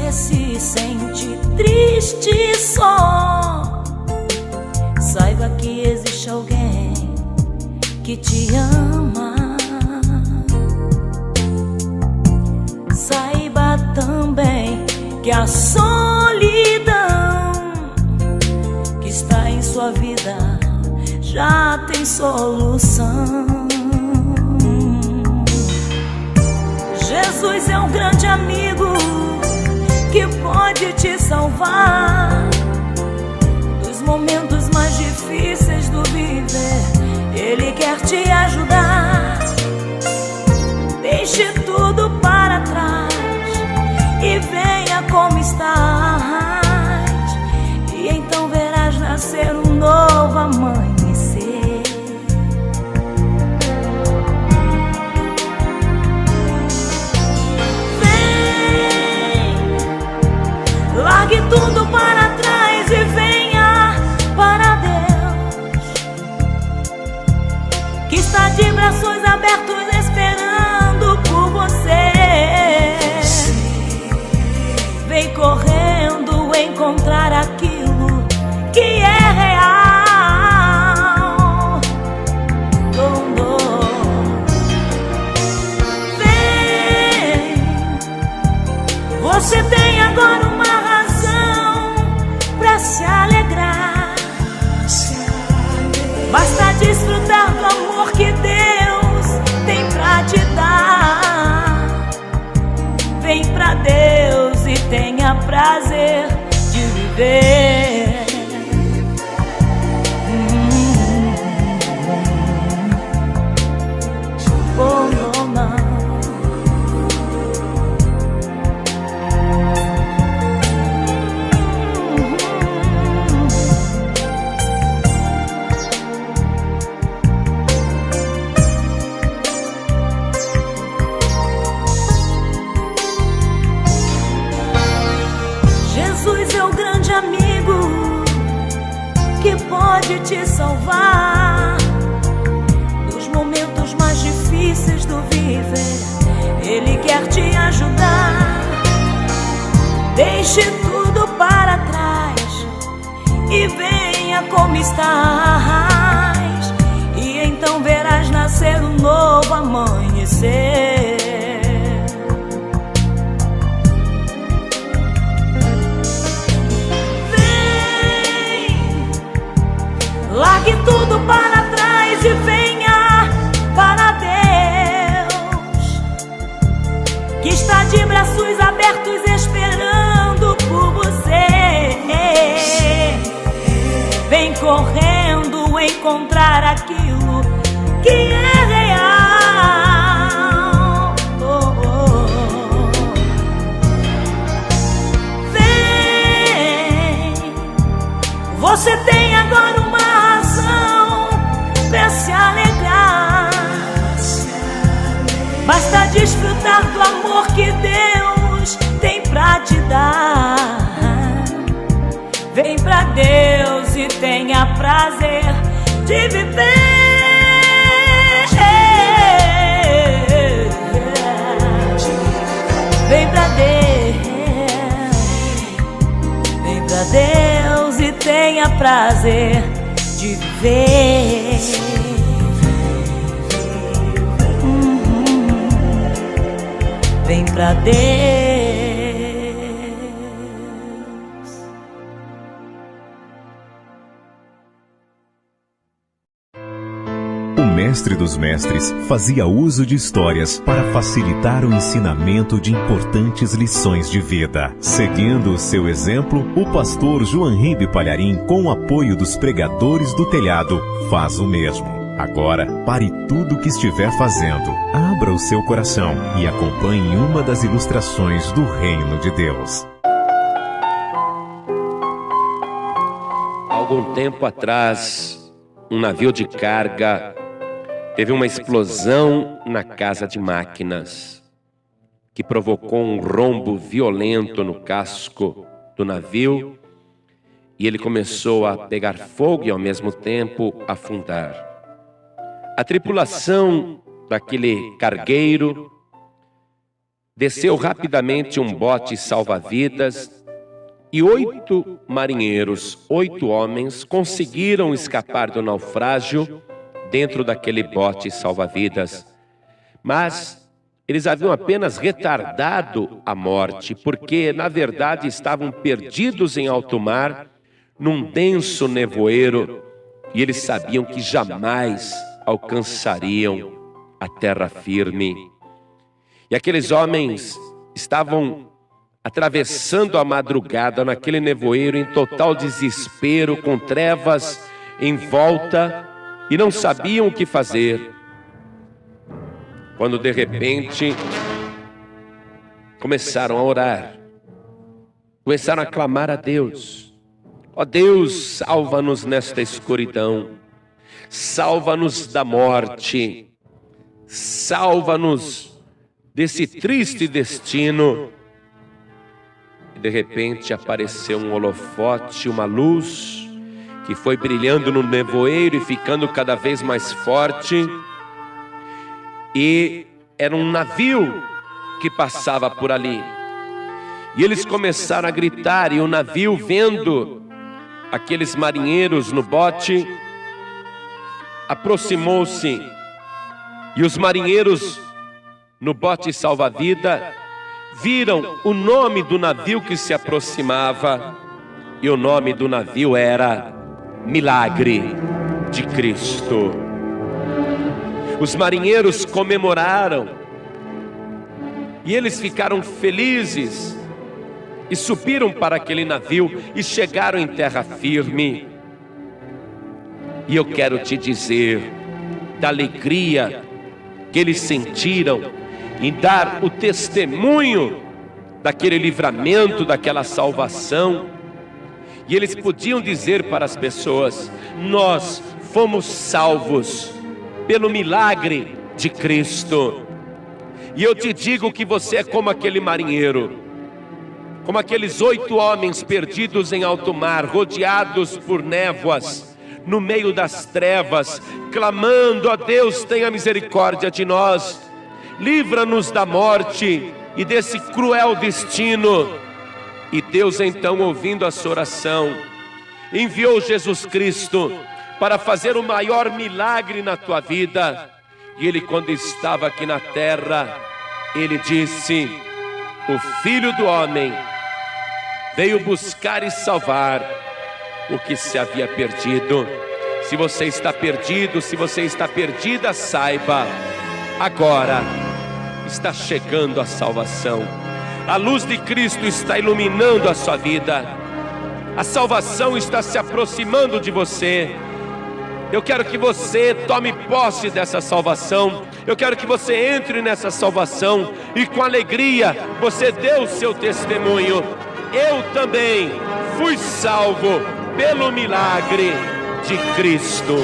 você se sente triste só, saiba que existe alguém que te ama. Saiba também que a solidão que está em sua vida já tem solução. Jesus é um grande amigo que pode te salvar dos momentos mais difíceis do viver. Ele quer te ajudar. Deixe tudo para trás e venha como estás, e então verás nascer um novo amanhecer. Vem, largue tudo para trás e venha para Deus, que está de braços abertos esperando por você. Vem correndo encontrar aquilo que é real. Vem, você tem agora uma razão pra se alegrar. Basta desfrutar do amor que Deus tem pra te dar. Vem pra Deus e tenha prazer de viver. Oh, não. Jesus é o grande amigo que pode te salvar dos momentos mais difíceis do viver. Ele quer te ajudar. Deixe tudo para trás e venha como estás, e então verás nascer um novo amanhecer. Largue tudo para trás e venha para Deus, que está de braços abertos esperando por você. Vem correndo encontrar aquilo que é real. Vem, você tem agora uma pra se alegrar. Basta desfrutar do amor que Deus tem pra te dar. Vem pra Deus e tenha prazer de viver. Vem pra Deus, vem pra Deus e tenha prazer de viver. Vem pra Deus. O mestre dos mestres fazia uso de histórias para facilitar o ensinamento de importantes lições de vida. Seguindo o seu exemplo, o pastor João Ribe Palharim, com o apoio dos pregadores do telhado, faz o mesmo. Agora, pare tudo o que estiver fazendo, abra o seu coração e acompanhe uma das ilustrações do Reino de Deus. Algum tempo atrás, um navio de carga teve uma explosão na casa de máquinas, que provocou um rombo violento no casco do navio, e ele começou a pegar fogo e ao mesmo tempo afundar. A tripulação daquele cargueiro desceu rapidamente um bote salva-vidas e 8 marinheiros, 8 homens, conseguiram escapar do naufrágio dentro daquele bote salva-vidas. Mas eles haviam apenas retardado a morte, porque, na verdade, estavam perdidos em alto mar, num denso nevoeiro, e eles sabiam que jamais alcançariam a terra firme. E aqueles homens estavam atravessando a madrugada naquele nevoeiro em total desespero, com trevas em volta, e não sabiam o que fazer. Quando de repente começaram a orar, começaram a clamar a Deus: ó Deus, salva-nos nesta escuridão, salva-nos da morte, salva-nos desse triste destino. E de repente apareceu um holofote, uma luz que foi brilhando no nevoeiro e ficando cada vez mais forte. E era um navio que passava por ali. E eles começaram a gritar, e o navio, vendo aqueles marinheiros no bote, aproximou-se. E os marinheiros no bote salva-vida viram o nome do navio que se aproximava. E o nome do navio era Milagre de Cristo. Os marinheiros comemoraram, e eles ficaram felizes, e subiram para aquele navio, e chegaram em terra firme. E eu quero te dizer da alegria que eles sentiram em dar o testemunho daquele livramento, daquela salvação. E eles podiam dizer para as pessoas: nós fomos salvos pelo milagre de Cristo. E eu te digo que você é como aquele marinheiro, como aqueles 8 homens perdidos em alto mar, rodeados por névoas, no meio das trevas, clamando: ó Deus, tenha misericórdia de nós, livra-nos da morte e desse cruel destino. E Deus, então, ouvindo a sua oração, enviou Jesus Cristo para fazer o maior milagre na tua vida. E ele, quando estava aqui na terra, ele disse: o Filho do Homem veio buscar e salvar o que se havia perdido. Se você está perdido, se você está perdida, saiba, agora está chegando a salvação. A luz de Cristo está iluminando a sua vida. A salvação está se aproximando de você. Eu quero que você tome posse dessa salvação. Eu quero que você entre nessa salvação e com alegria você dê o seu testemunho. Eu também fui salvo pelo milagre de Cristo.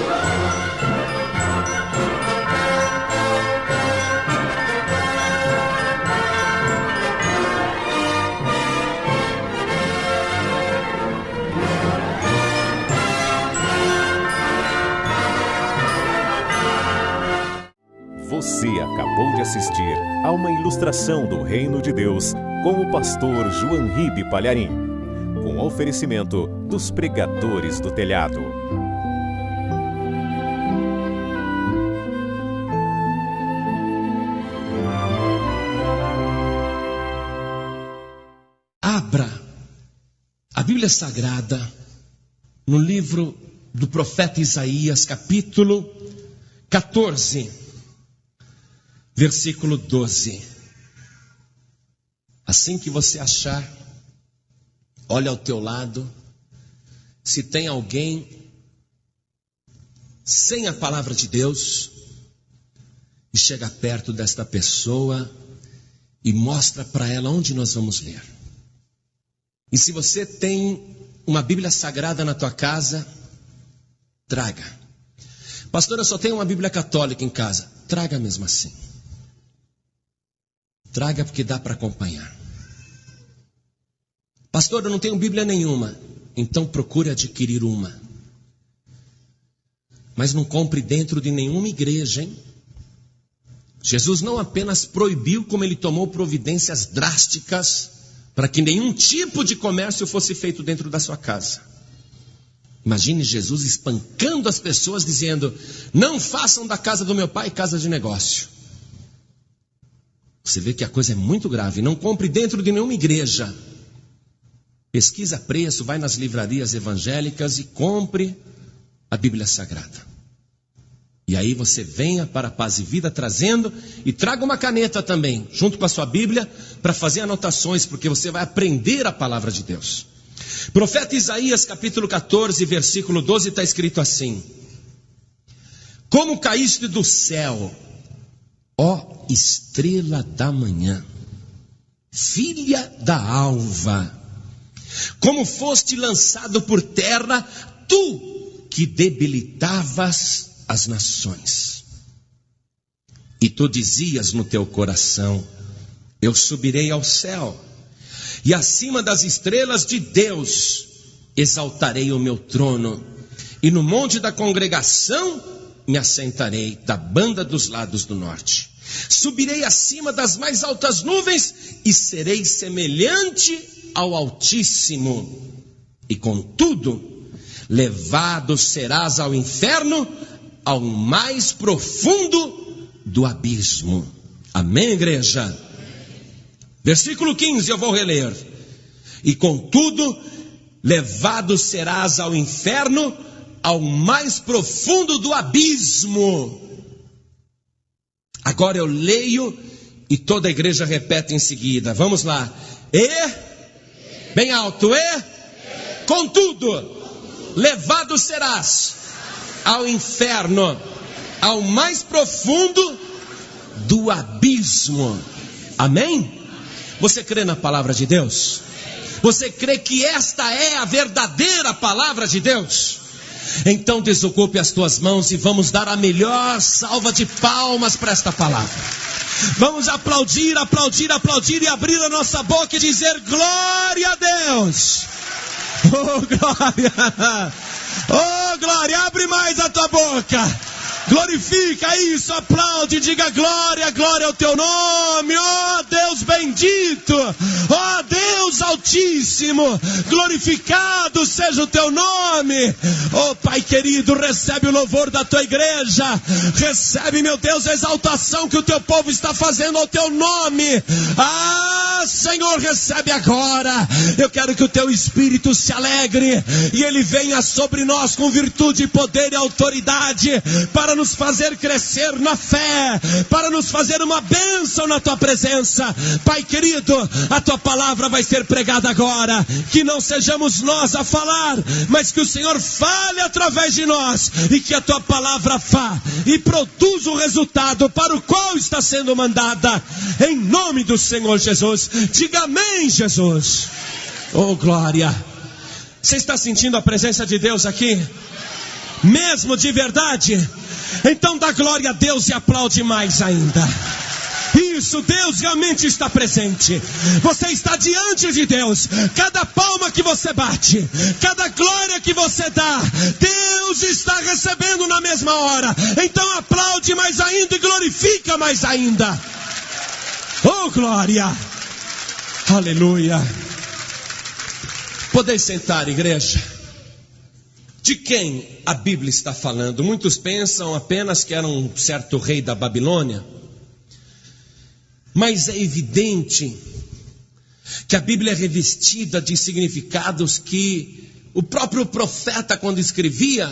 Você acabou de assistir a uma ilustração do Reino de Deus com o pastor João Ribe Palharim, com oferecimento dos Pregadores do Telhado. Abra a Bíblia Sagrada no livro do profeta Isaías, capítulo 14. Versículo 12. Assim que você achar, olha ao teu lado, se tem alguém sem a palavra de Deus, e chega perto desta pessoa e mostra para ela onde nós vamos ler. E se você tem uma Bíblia Sagrada na tua casa, traga. Pastor, eu só tenho uma Bíblia católica em casa. Traga mesmo assim. Traga, porque dá para acompanhar. Pastor, eu não tenho Bíblia nenhuma. Então procure adquirir uma. Mas não compre dentro de nenhuma igreja, hein? Jesus não apenas proibiu, como ele tomou providências drásticas para que nenhum tipo de comércio fosse feito dentro da sua casa. Imagine Jesus espancando as pessoas, dizendo: não façam da casa do meu pai casa de negócio. Você vê que a coisa é muito grave. Não compre dentro de nenhuma igreja. Pesquisa preço, vai nas livrarias evangélicas e compre a Bíblia Sagrada. E aí você venha para a Paz e Vida trazendo, e traga uma caneta também, junto com a sua Bíblia, para fazer anotações, porque você vai aprender a palavra de Deus. Profeta Isaías, capítulo 14, versículo 12, está escrito assim: como caíste do céu, ó estrela da manhã, filha da alva, como foste lançado por terra, tu que debilitavas as nações. E tu dizias no teu coração: eu subirei ao céu, e acima das estrelas de Deus exaltarei o meu trono, e no monte da congregação me assentarei, da banda dos lados do norte. Subirei acima das mais altas nuvens, e serei semelhante ao Altíssimo. E contudo, levado serás ao inferno, ao mais profundo do abismo. Amém, igreja? Versículo 15, eu vou reler. E contudo, levado serás ao inferno, ao mais profundo do abismo. Agora eu leio e toda a igreja repete em seguida. Vamos lá. Bem alto. Contudo, levado serás ao inferno, ao mais profundo do abismo. Amém? Você crê na palavra de Deus? Você crê que esta é a verdadeira palavra de Deus? Então desocupe as tuas mãos e vamos dar a melhor salva de palmas para esta palavra. Vamos aplaudir, aplaudir, aplaudir e abrir a nossa boca e dizer: glória a Deus! Oh, glória! Oh, glória! Abre mais a tua boca! Glorifica isso, aplaude, diga glória, glória ao teu nome, ó Deus bendito, ó Deus altíssimo, glorificado seja o teu nome. Ó Pai querido, recebe o louvor da tua igreja, recebe, meu Deus, a exaltação que o teu povo está fazendo ao teu nome. Ah, Senhor, recebe agora. Eu quero que o teu Espírito se alegre e ele venha sobre nós com virtude, poder e autoridade, para nos fazer crescer na fé, para nos fazer uma bênção na tua presença. Pai querido, a tua palavra vai ser pregada agora, que não sejamos nós a falar, mas que o Senhor fale através de nós, e que a tua palavra vá e produza o resultado para o qual está sendo mandada, em nome do Senhor Jesus. Diga amém, Jesus. Oh, glória. Você está sentindo a presença de Deus aqui? Mesmo de verdade? Então dá glória a Deus e aplaude mais ainda. Isso, Deus realmente está presente. Você está diante de Deus. Cada palma que você bate, cada glória que você dá, Deus está recebendo na mesma hora. Então aplaude mais ainda e glorifica mais ainda. Oh, glória. Aleluia. Podeis sentar, igreja. De quem a Bíblia está falando? Muitos pensam apenas que era um certo rei da Babilônia, mas é evidente que a Bíblia é revestida de significados que o próprio profeta, quando escrevia,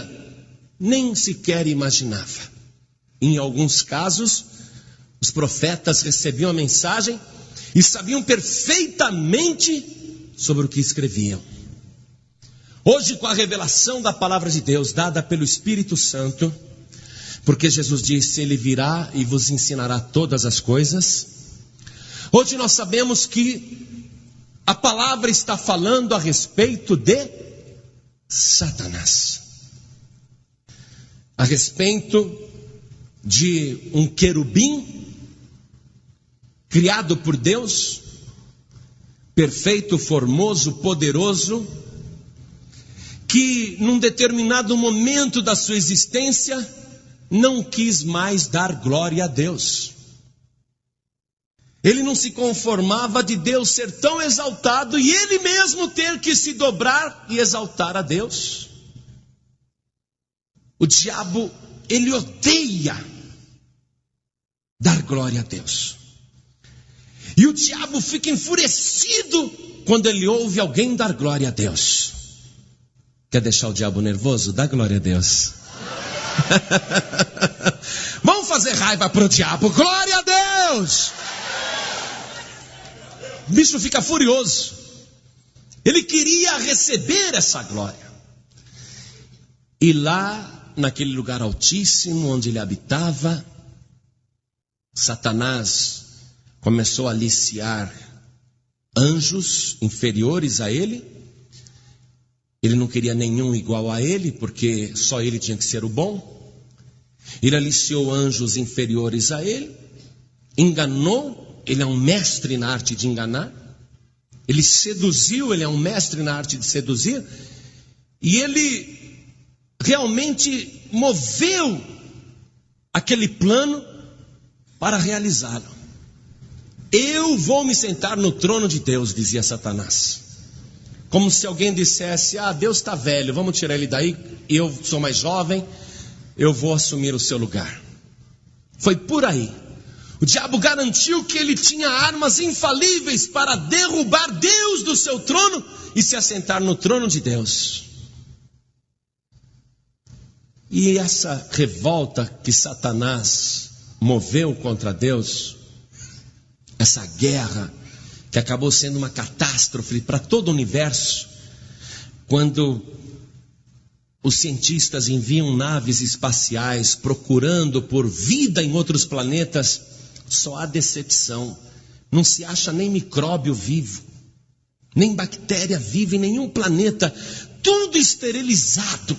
nem sequer imaginava. Em alguns casos, os profetas recebiam a mensagem e sabiam perfeitamente sobre o que escreviam. Hoje, com a revelação da palavra de Deus dada pelo Espírito Santo, porque Jesus disse: Ele virá e vos ensinará todas as coisas. Hoje nós sabemos que a palavra está falando a respeito de Satanás, a respeito de um querubim criado por Deus, perfeito, formoso, poderoso, que num determinado momento da sua existência não quis mais dar glória a Deus. Ele não se conformava de Deus ser tão exaltado e ele mesmo ter que se dobrar e exaltar a Deus. O diabo, ele odeia dar glória a Deus. E o diabo fica enfurecido quando ele ouve alguém dar glória a Deus. Quer deixar o diabo nervoso? Dá glória a Deus. Vamos fazer raiva para o diabo. Glória a Deus! O bicho fica furioso. Ele queria receber essa glória. E lá, naquele lugar altíssimo onde ele habitava, Satanás começou a aliciar anjos inferiores a ele. Ele não queria nenhum igual a ele, porque só ele tinha que ser o bom. Ele aliciou anjos inferiores a ele, enganou. Ele é um mestre na arte de enganar. Ele seduziu, ele é um mestre na arte de seduzir. E ele realmente moveu aquele plano para realizá-lo. Eu vou me sentar no trono de Deus, dizia Satanás. Como se alguém dissesse, Deus está velho, vamos tirar ele daí, eu sou mais jovem, eu vou assumir o seu lugar. Foi por aí. O diabo garantiu que ele tinha armas infalíveis para derrubar Deus do seu trono e se assentar no trono de Deus. E essa revolta que Satanás moveu contra Deus, essa guerra que acabou sendo uma catástrofe para todo o universo, quando os cientistas enviam naves espaciais procurando por vida em outros planetas, só há decepção. Não se acha nem micróbio vivo, nem bactéria viva em nenhum planeta. Tudo esterilizado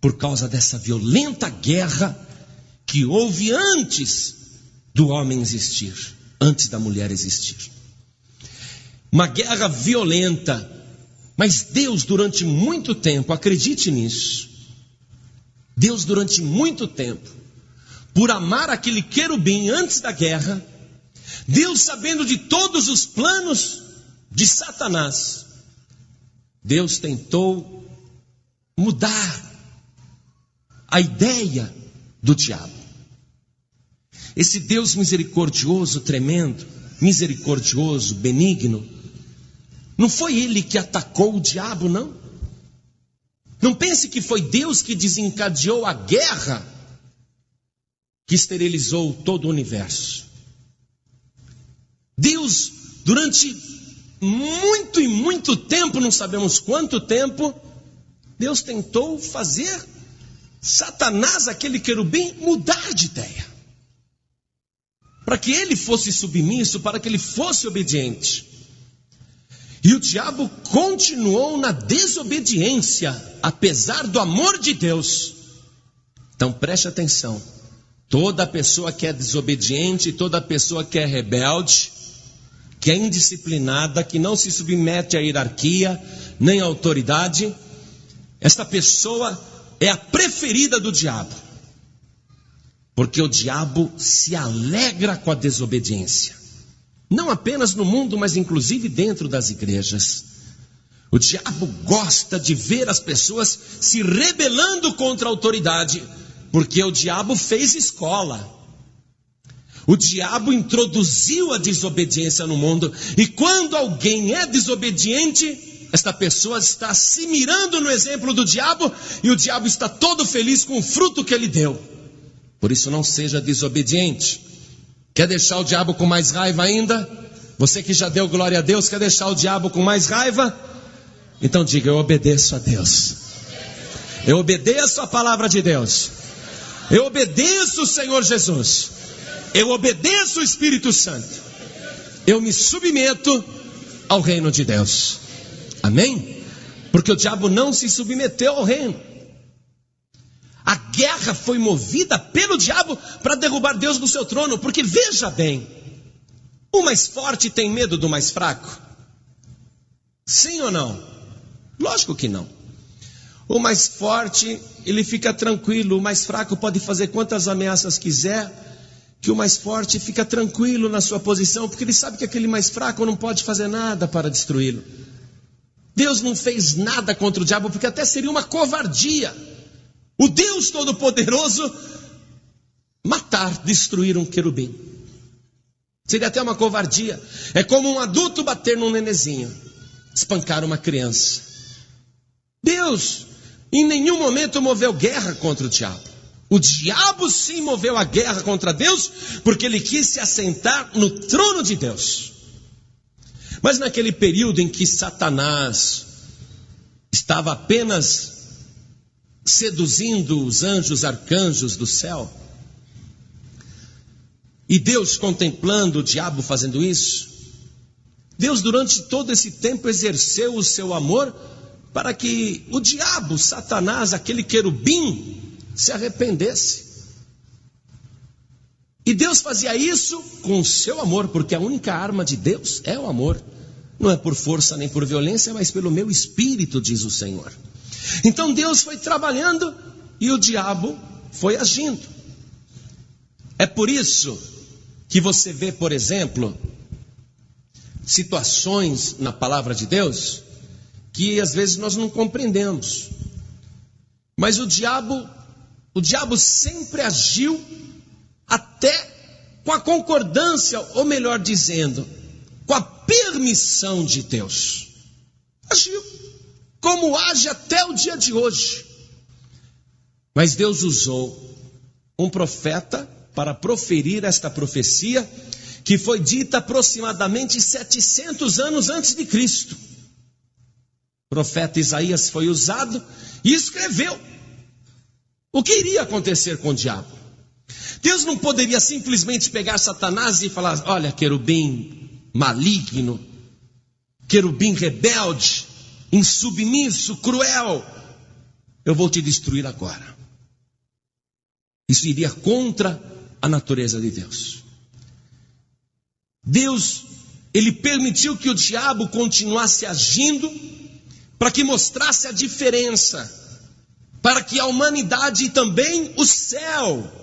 por causa dessa violenta guerra que houve antes do homem existir, antes da mulher existir. Uma guerra violenta. Mas Deus durante muito tempo, acredite nisso, Deus durante muito tempo, por amar aquele querubim antes da guerra, Deus sabendo de todos os planos de Satanás, Deus tentou mudar a ideia do diabo. Esse Deus misericordioso, tremendo, misericordioso, benigno, não foi ele que atacou o diabo, não. Não pense que foi Deus que desencadeou a guerra que esterilizou todo o universo. Deus, durante muito e muito tempo, não sabemos quanto tempo, Deus tentou fazer Satanás, aquele querubim, mudar de ideia. Para que ele fosse submisso, para que ele fosse obediente. E o diabo continuou na desobediência, apesar do amor de Deus. Então preste atenção. Toda pessoa que é desobediente, toda pessoa que é rebelde, que é indisciplinada, que não se submete à hierarquia, nem à autoridade, esta pessoa é a preferida do diabo. Porque o diabo se alegra com a desobediência. Não apenas no mundo, mas inclusive dentro das igrejas. O diabo gosta de ver as pessoas se rebelando contra a autoridade, porque o diabo fez escola. O diabo introduziu a desobediência no mundo, e quando alguém é desobediente, esta pessoa está se mirando no exemplo do diabo, e o diabo está todo feliz com o fruto que ele deu. Por isso não seja desobediente. Quer deixar o diabo com mais raiva ainda? Você que já deu glória a Deus, quer deixar o diabo com mais raiva? Então diga, eu obedeço a Deus. Eu obedeço a palavra de Deus. Eu obedeço o Senhor Jesus. Eu obedeço o Espírito Santo. Eu me submeto ao reino de Deus. Amém? Porque o diabo não se submeteu ao reino. A guerra foi movida pelo diabo para derrubar Deus do seu trono. Porque veja bem, o mais forte tem medo do mais fraco? Sim ou não? Lógico que não. O mais forte, ele fica tranquilo. O mais fraco pode fazer quantas ameaças quiser, que o mais forte fica tranquilo na sua posição, porque ele sabe que aquele mais fraco não pode fazer nada para destruí-lo. Deus não fez nada contra o diabo, porque até seria uma covardia o Deus Todo-Poderoso matar, destruir um querubim. Seria até uma covardia. É como um adulto bater num nenezinho, espancar uma criança. Deus em nenhum momento moveu guerra contra o diabo. O diabo sim moveu a guerra contra Deus, porque ele quis se assentar no trono de Deus. Mas naquele período em que Satanás estava apenas seduzindo os anjos, arcanjos do céu, e Deus contemplando o diabo fazendo isso, Deus durante todo esse tempo exerceu o seu amor para que o diabo, Satanás, aquele querubim, se arrependesse. E Deus fazia isso com o seu amor, porque a única arma de Deus é o amor. Não é por força nem por violência, mas pelo meu espírito, diz o Senhor. Então Deus foi trabalhando e o diabo foi agindo. É por isso que você vê, por exemplo, situações na palavra de Deus que às vezes nós não compreendemos. Mas o diabo sempre agiu até com a concordância, ou melhor dizendo, com a permissão de Deus. Agiu como age até o dia de hoje. Mas Deus usou um profeta para proferir esta profecia, que foi dita aproximadamente 700 anos antes de Cristo. O profeta Isaías foi usado e escreveu o que iria acontecer com o diabo. Deus não poderia simplesmente pegar Satanás e falar: olha, querubim maligno, querubim rebelde, insubmisso, cruel, eu vou te destruir agora. Isso iria contra a natureza de Deus. Deus, ele permitiu que o diabo continuasse agindo para que mostrasse a diferença, para que a humanidade e também o céu,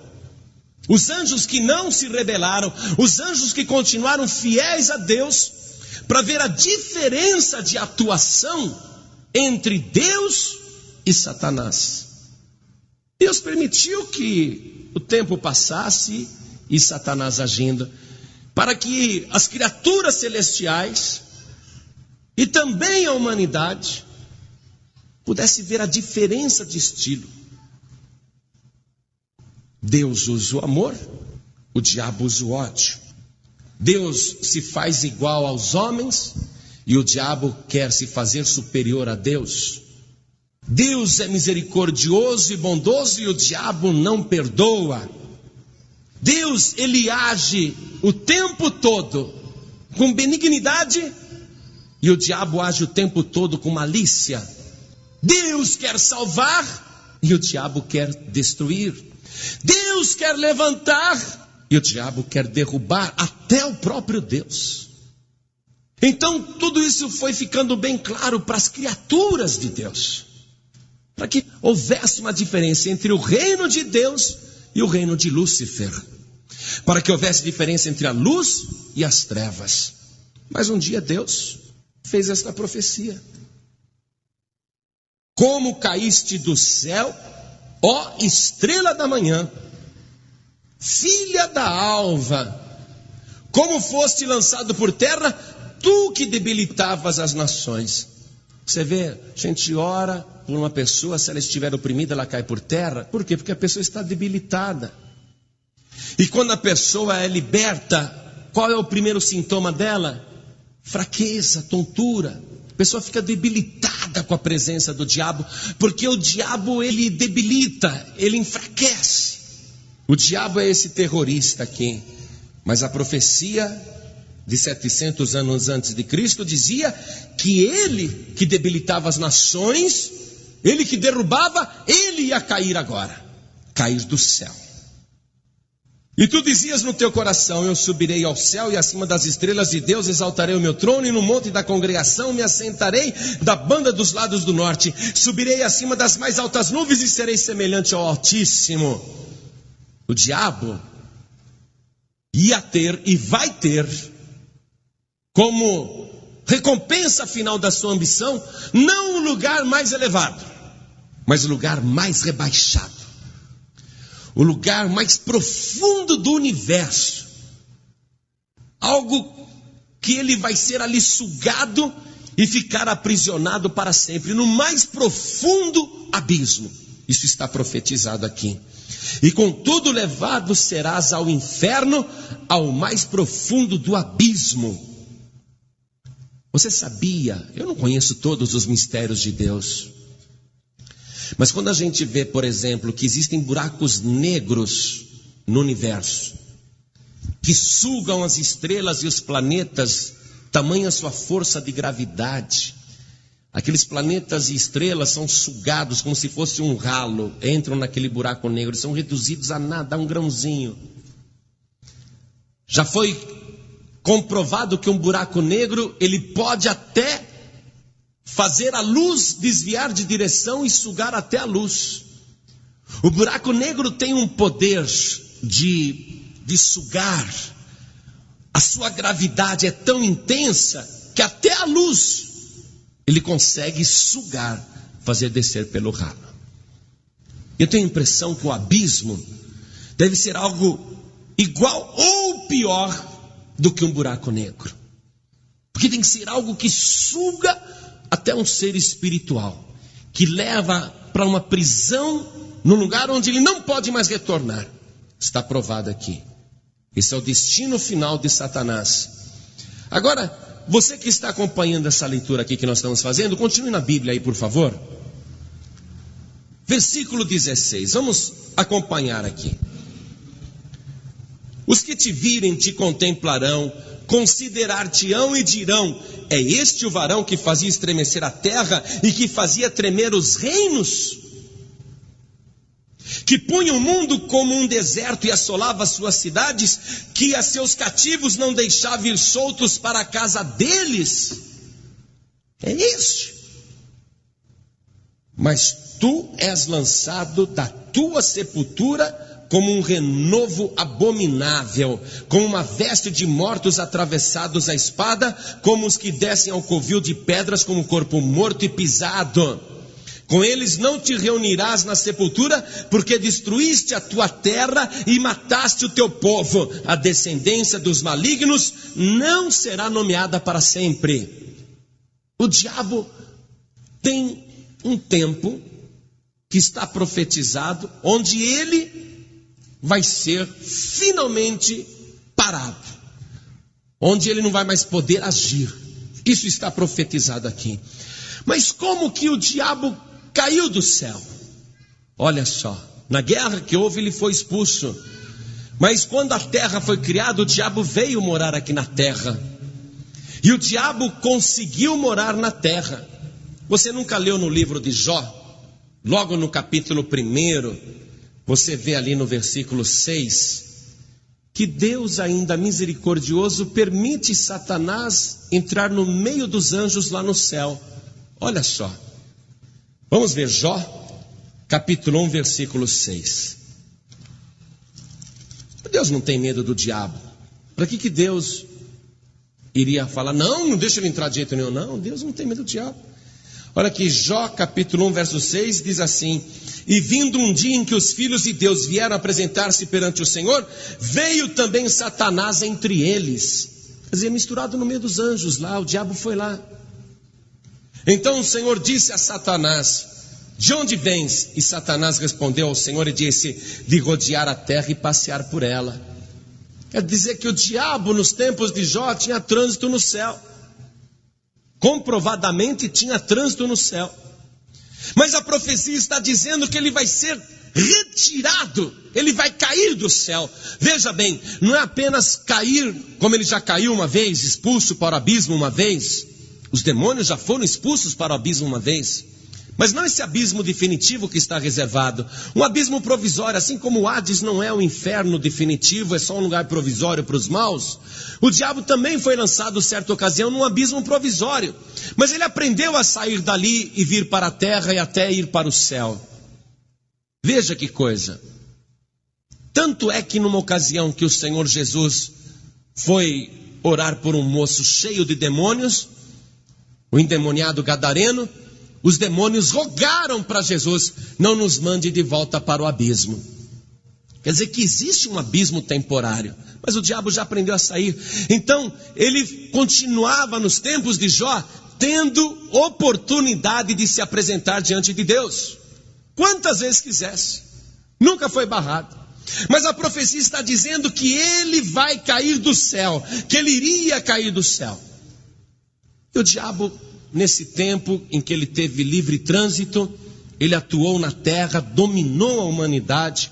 os anjos que não se rebelaram, os anjos que continuaram fiéis a Deus, para ver a diferença de atuação entre Deus e Satanás. Deus permitiu que o tempo passasse e Satanás agindo, para que as criaturas celestiais e também a humanidade pudesse ver a diferença de estilo. Deus usa o amor, o diabo usa o ódio. Deus se faz igual aos homens e o diabo quer se fazer superior a Deus. Deus é misericordioso e bondoso e o diabo não perdoa. Deus, ele age o tempo todo com benignidade e o diabo age o tempo todo com malícia. Deus quer salvar e o diabo quer destruir. Deus quer levantar e o diabo quer derrubar até o próprio Deus. Então tudo isso foi ficando bem claro para as criaturas de Deus, para que houvesse uma diferença entre o reino de Deus e o reino de Lúcifer, para que houvesse diferença entre a luz e as trevas. Mas um dia Deus fez esta profecia: como caíste do céu, ó estrela da manhã, filha da alva, como foste lançado por terra, tu que debilitavas as nações. Você vê, a gente ora por uma pessoa, se ela estiver oprimida, ela cai por terra. Por quê? Porque a pessoa está debilitada. E quando a pessoa é liberta, qual é o primeiro sintoma dela? Fraqueza, tontura. A pessoa fica debilitada com a presença do diabo, porque o diabo, ele debilita, ele enfraquece. O diabo é esse terrorista aqui. Mas a profecia de 700 anos antes de Cristo dizia que ele que debilitava as nações, ele que derrubava, ele ia cair agora, cair do céu. E tu dizias no teu coração: eu subirei ao céu e acima das estrelas de Deus exaltarei o meu trono, e no monte da congregação me assentarei da banda dos lados do norte. Subirei acima das mais altas nuvens e serei semelhante ao Altíssimo. O diabo, ia ter e vai ter como recompensa final da sua ambição, não o lugar mais elevado, mas o lugar mais rebaixado, o lugar mais profundo do universo, algo que ele vai ser ali sugado e ficar aprisionado para sempre, no mais profundo abismo. Isso está profetizado aqui. E contudo levado serás ao inferno, ao mais profundo do abismo. Você sabia, eu não conheço todos os mistérios de Deus, mas quando a gente vê, por exemplo, que existem buracos negros no universo, que sugam as estrelas e os planetas, tamanha sua força de gravidade, aqueles planetas e estrelas são sugados como se fosse um ralo, entram naquele buraco negro, são reduzidos a nada, a um grãozinho. Já foi comprovado que um buraco negro, ele pode até fazer a luz desviar de direção e sugar até a luz. O buraco negro tem um poder de sugar. A sua gravidade é tão intensa que até a luz ele consegue sugar, fazer descer pelo ralo. Eu tenho a impressão que o abismo deve ser algo igual ou pior do que um buraco negro, porque tem que ser algo que suga até um ser espiritual, que leva para uma prisão, num lugar onde ele não pode mais retornar. Está provado aqui. Esse é o destino final de Satanás. Agora, você que está acompanhando essa leitura aqui que nós estamos fazendo, continue na Bíblia aí, por favor. Versículo 16, vamos acompanhar aqui. Os que te virem te contemplarão, considerar-te-ão e dirão: é este o varão que fazia estremecer a terra e que fazia tremer os reinos? Que punha o mundo como um deserto e assolava suas cidades, que a seus cativos não deixava ir soltos para a casa deles? É este. Mas tu és lançado da tua sepultura como um renovo abominável, como uma veste de mortos atravessados à espada, como os que descem ao covil de pedras, como um corpo morto e pisado. Com eles não te reunirás na sepultura, porque destruíste a tua terra e mataste o teu povo. A descendência dos malignos não será nomeada para sempre. O diabo tem um tempo que está profetizado, onde ele vai ser finalmente parado, onde ele não vai mais poder agir. Isso está profetizado aqui. Mas como que o diabo caiu do céu? Olha só, na guerra que houve ele foi expulso, mas quando a terra foi criada, o diabo veio morar aqui na terra, e o diabo conseguiu morar na terra. Você nunca leu no livro de Jó? Logo no capítulo 1, você vê ali no versículo 6, que Deus ainda misericordioso permite Satanás entrar no meio dos anjos lá no céu. Olha só, vamos ver Jó, capítulo 1, versículo 6. Deus não tem medo do diabo. Para que Deus iria falar, não deixa ele entrar de jeito nenhum? Não, Deus não tem medo do diabo. Olha aqui, Jó capítulo 1, verso 6, diz assim: e vindo um dia em que os filhos de Deus vieram apresentar-se perante o Senhor, veio também Satanás entre eles. Quer dizer, misturado no meio dos anjos lá, o diabo foi lá. Então o Senhor disse a Satanás: de onde vens? E Satanás respondeu ao Senhor e disse: de rodear a terra e passear por ela. Quer dizer que o diabo nos tempos de Jó tinha trânsito no céu. Comprovadamente tinha trânsito no céu. Mas a profecia está dizendo que ele vai ser retirado, ele vai cair do céu. Veja bem, não é apenas cair, como ele já caiu uma vez, expulso para o abismo uma vez. Os demônios já foram expulsos para o abismo uma vez. Mas não esse abismo definitivo que está reservado. Um abismo provisório, assim como o Hades não é o inferno definitivo, é só um lugar provisório para os maus. O diabo também foi lançado, certa ocasião, num abismo provisório. Mas ele aprendeu a sair dali e vir para a terra e até ir para o céu. Veja que coisa. Tanto é que numa ocasião que o Senhor Jesus foi orar por um moço cheio de demônios, o endemoniado gadareno, os demônios rogaram para Jesus: não nos mande de volta para o abismo. Quer dizer que existe um abismo temporário, mas o diabo já aprendeu a sair. Então ele continuava nos tempos de Jó, tendo oportunidade de se apresentar diante de Deus, quantas vezes quisesse, nunca foi barrado. Mas a profecia está dizendo que ele vai cair do céu, que ele iria cair do céu. E o diabo, nesse tempo em que ele teve livre trânsito, ele atuou na terra, dominou a humanidade,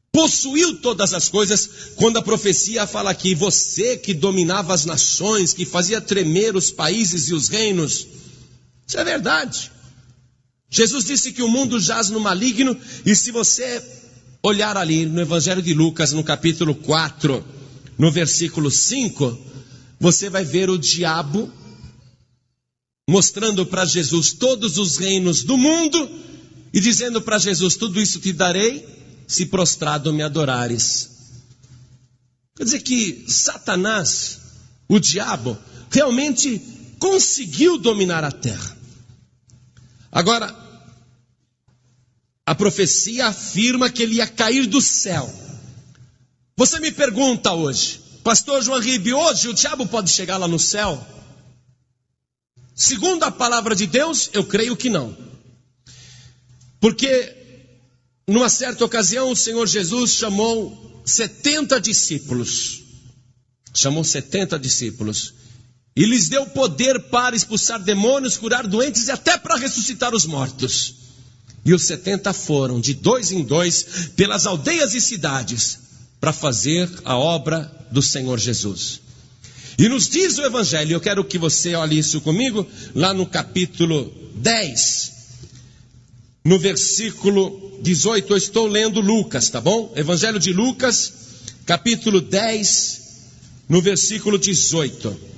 possuiu todas as coisas. Quando a profecia fala aqui: você que dominava as nações, que fazia tremer os países e os reinos, isso é verdade. Jesus disse que o mundo jaz no maligno, e se você olhar ali no Evangelho de Lucas, no capítulo 4, no versículo 5, você vai ver o diabo mostrando para Jesus todos os reinos do mundo e dizendo para Jesus: tudo isso te darei se prostrado me adorares. Quer dizer que Satanás, o diabo, realmente conseguiu dominar a terra. Agora, a profecia afirma que ele ia cair do céu. Você me pergunta hoje: pastor João Ribe, hoje o diabo pode chegar lá no céu? Segundo a palavra de Deus, eu creio que não. Porque numa certa ocasião o Senhor Jesus chamou 70 discípulos. Chamou 70 discípulos. E lhes deu poder para expulsar demônios, curar doentes e até para ressuscitar os mortos. E os 70 foram de 2 em 2 pelas aldeias e cidades para fazer a obra do Senhor Jesus. E nos diz o Evangelho, eu quero que você olhe isso comigo, lá no capítulo 10, no versículo 18, eu estou lendo Lucas, tá bom? Evangelho de Lucas, capítulo 10, no versículo 18.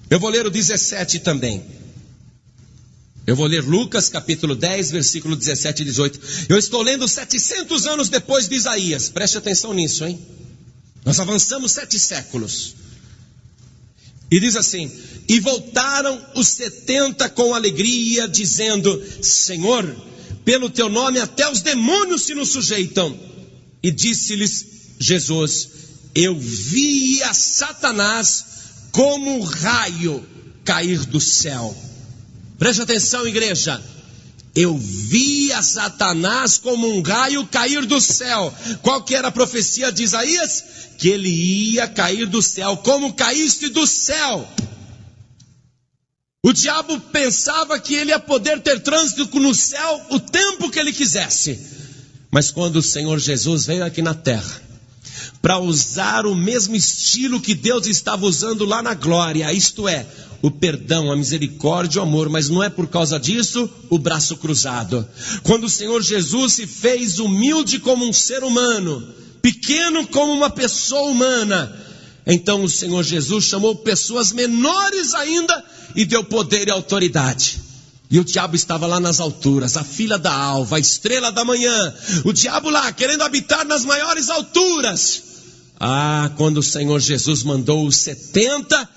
Eu vou ler o 17 também. Eu vou ler Lucas capítulo 10, versículo 17 e 18. Eu estou lendo 700 anos depois de Isaías. Preste atenção nisso, hein? Nós avançamos 7 séculos. E diz assim: e voltaram os 70 com alegria, dizendo: Senhor, pelo teu nome até os demônios se nos sujeitam. E disse-lhes Jesus: eu via Satanás como um raio cair do céu. Preste atenção, igreja. Eu via Satanás como um raio cair do céu. Qual que era a profecia de Isaías? Que ele ia cair do céu. Como caíste do céu? O diabo pensava que ele ia poder ter trânsito no céu o tempo que ele quisesse. Mas quando o Senhor Jesus veio aqui na terra, para usar o mesmo estilo que Deus estava usando lá na glória, isto é, o perdão, a misericórdia, o amor, mas não é por causa disso o braço cruzado. Quando o Senhor Jesus se fez humilde como um ser humano, pequeno como uma pessoa humana, então o Senhor Jesus chamou pessoas menores ainda e deu poder e autoridade. E o diabo estava lá nas alturas, a filha da alva, a estrela da manhã, o diabo lá querendo habitar nas maiores alturas. Quando o Senhor Jesus mandou os 70,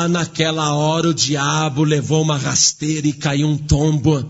naquela hora o diabo levou uma rasteira e caiu um tombo.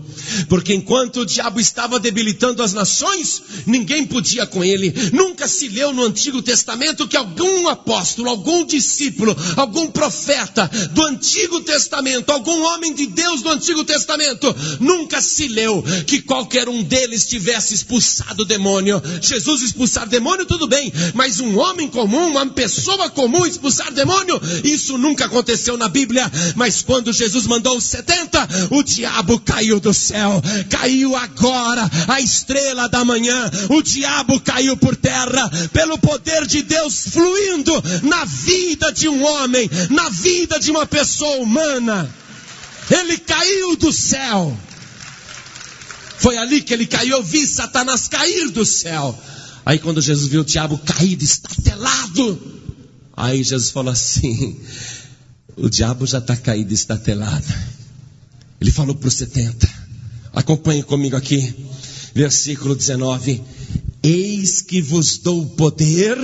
Porque enquanto o diabo estava debilitando as nações, ninguém podia com ele. Nunca se leu no Antigo Testamento que algum apóstolo, algum discípulo, algum profeta do Antigo Testamento, algum homem de Deus do Antigo Testamento, nunca se leu que qualquer um deles tivesse expulsado o demônio. Jesus expulsar demônio, tudo bem, mas um homem comum, uma pessoa comum expulsar demônio, isso nunca aconteceu na Bíblia. Mas quando Jesus mandou os 70, o diabo caiu do céu. Caiu agora a estrela da manhã. O diabo caiu por terra pelo poder de Deus fluindo na vida de um homem, na vida de uma pessoa humana. Ele caiu do céu. Foi ali que ele caiu. Eu vi Satanás cair do céu. Aí quando Jesus viu o diabo caído, estatelado, aí Jesus falou assim: o diabo já está caído, estatelado. Ele falou para os 70: Acompanhe comigo aqui, versículo 19. Eis que vos dou poder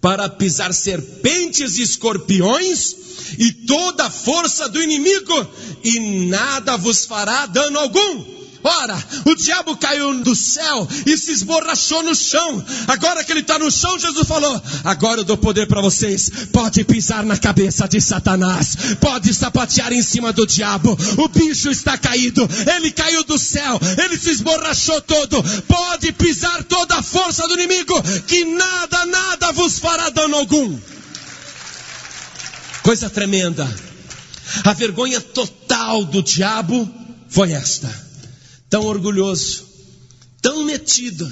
para pisar serpentes e escorpiões e toda a força do inimigo, e nada vos fará dano algum. Ora, o diabo caiu do céu e se esborrachou no chão. Agora que ele está no chão, Jesus falou: agora eu dou poder para vocês. Pode pisar na cabeça de Satanás, pode sapatear em cima do diabo. O bicho está caído, ele caiu do céu, ele se esborrachou todo. Pode pisar toda a força do inimigo, que nada vos fará dano algum. Coisa tremenda. A vergonha total do diabo foi esta: tão orgulhoso, tão metido,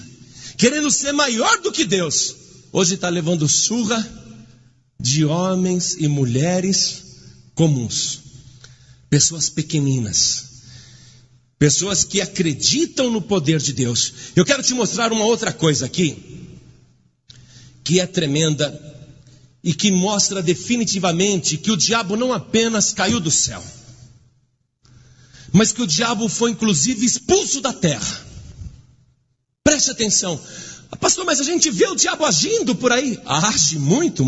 querendo ser maior do que Deus, hoje está levando surra de homens e mulheres comuns, pessoas pequeninas, pessoas que acreditam no poder de Deus. Eu quero te mostrar uma outra coisa aqui, que é tremenda e que mostra definitivamente que o diabo não apenas caiu do céu, mas que o diabo foi inclusive expulso da terra. Preste atenção. Pastor, mas a gente vê o diabo agindo por aí. Age muito.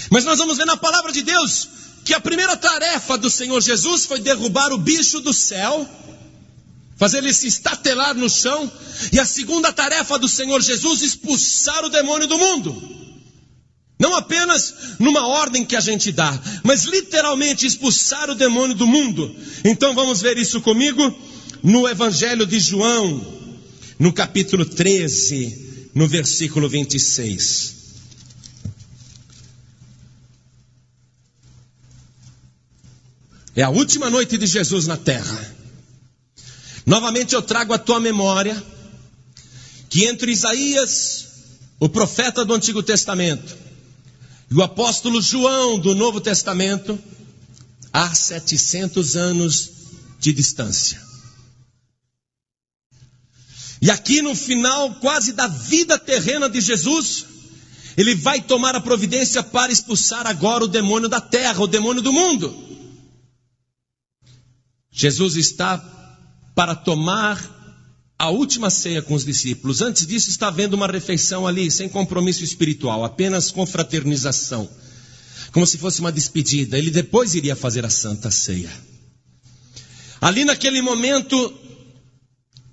Mas nós vamos ver na palavra de Deus que a primeira tarefa do Senhor Jesus foi derrubar o bicho do céu, fazer ele se estatelar no chão. E a segunda tarefa do Senhor Jesus, expulsar o demônio do mundo. Não apenas numa ordem que a gente dá, mas literalmente expulsar o demônio do mundo. Então vamos ver isso comigo no Evangelho de João, no capítulo 13, no versículo 26. É a última noite de Jesus na terra. Novamente eu trago à tua memória que entre Isaías, o profeta do Antigo Testamento, e o apóstolo João do Novo Testamento, há 700 anos de distância. E aqui no final quase da vida terrena de Jesus, ele vai tomar a providência para expulsar agora o demônio da terra, o demônio do mundo. Jesus está para tomar a última ceia com os discípulos. Antes disso está havendo uma refeição ali, sem compromisso espiritual, apenas confraternização, como se fosse uma despedida. Ele depois iria fazer a santa ceia. Ali naquele momento,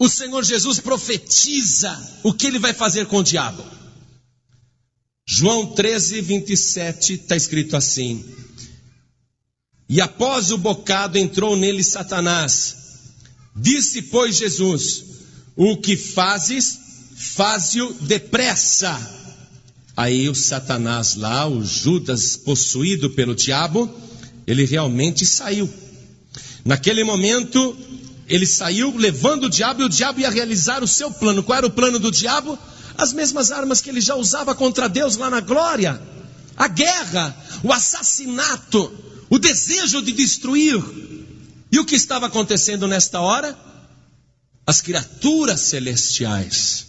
o Senhor Jesus profetiza o que ele vai fazer com o diabo. João 13, 27, está escrito assim: e após o bocado entrou nele Satanás. Disse, pois, Jesus: o que fazes, faze-o depressa. Aí o Satanás lá, o Judas possuído pelo diabo, ele realmente saiu. Naquele momento, ele saiu levando o diabo, e o diabo ia realizar o seu plano. Qual era o plano do diabo? As mesmas armas que ele já usava contra Deus lá na glória: a guerra, o assassinato, o desejo de destruir. E o que estava acontecendo nesta hora? As criaturas celestiais,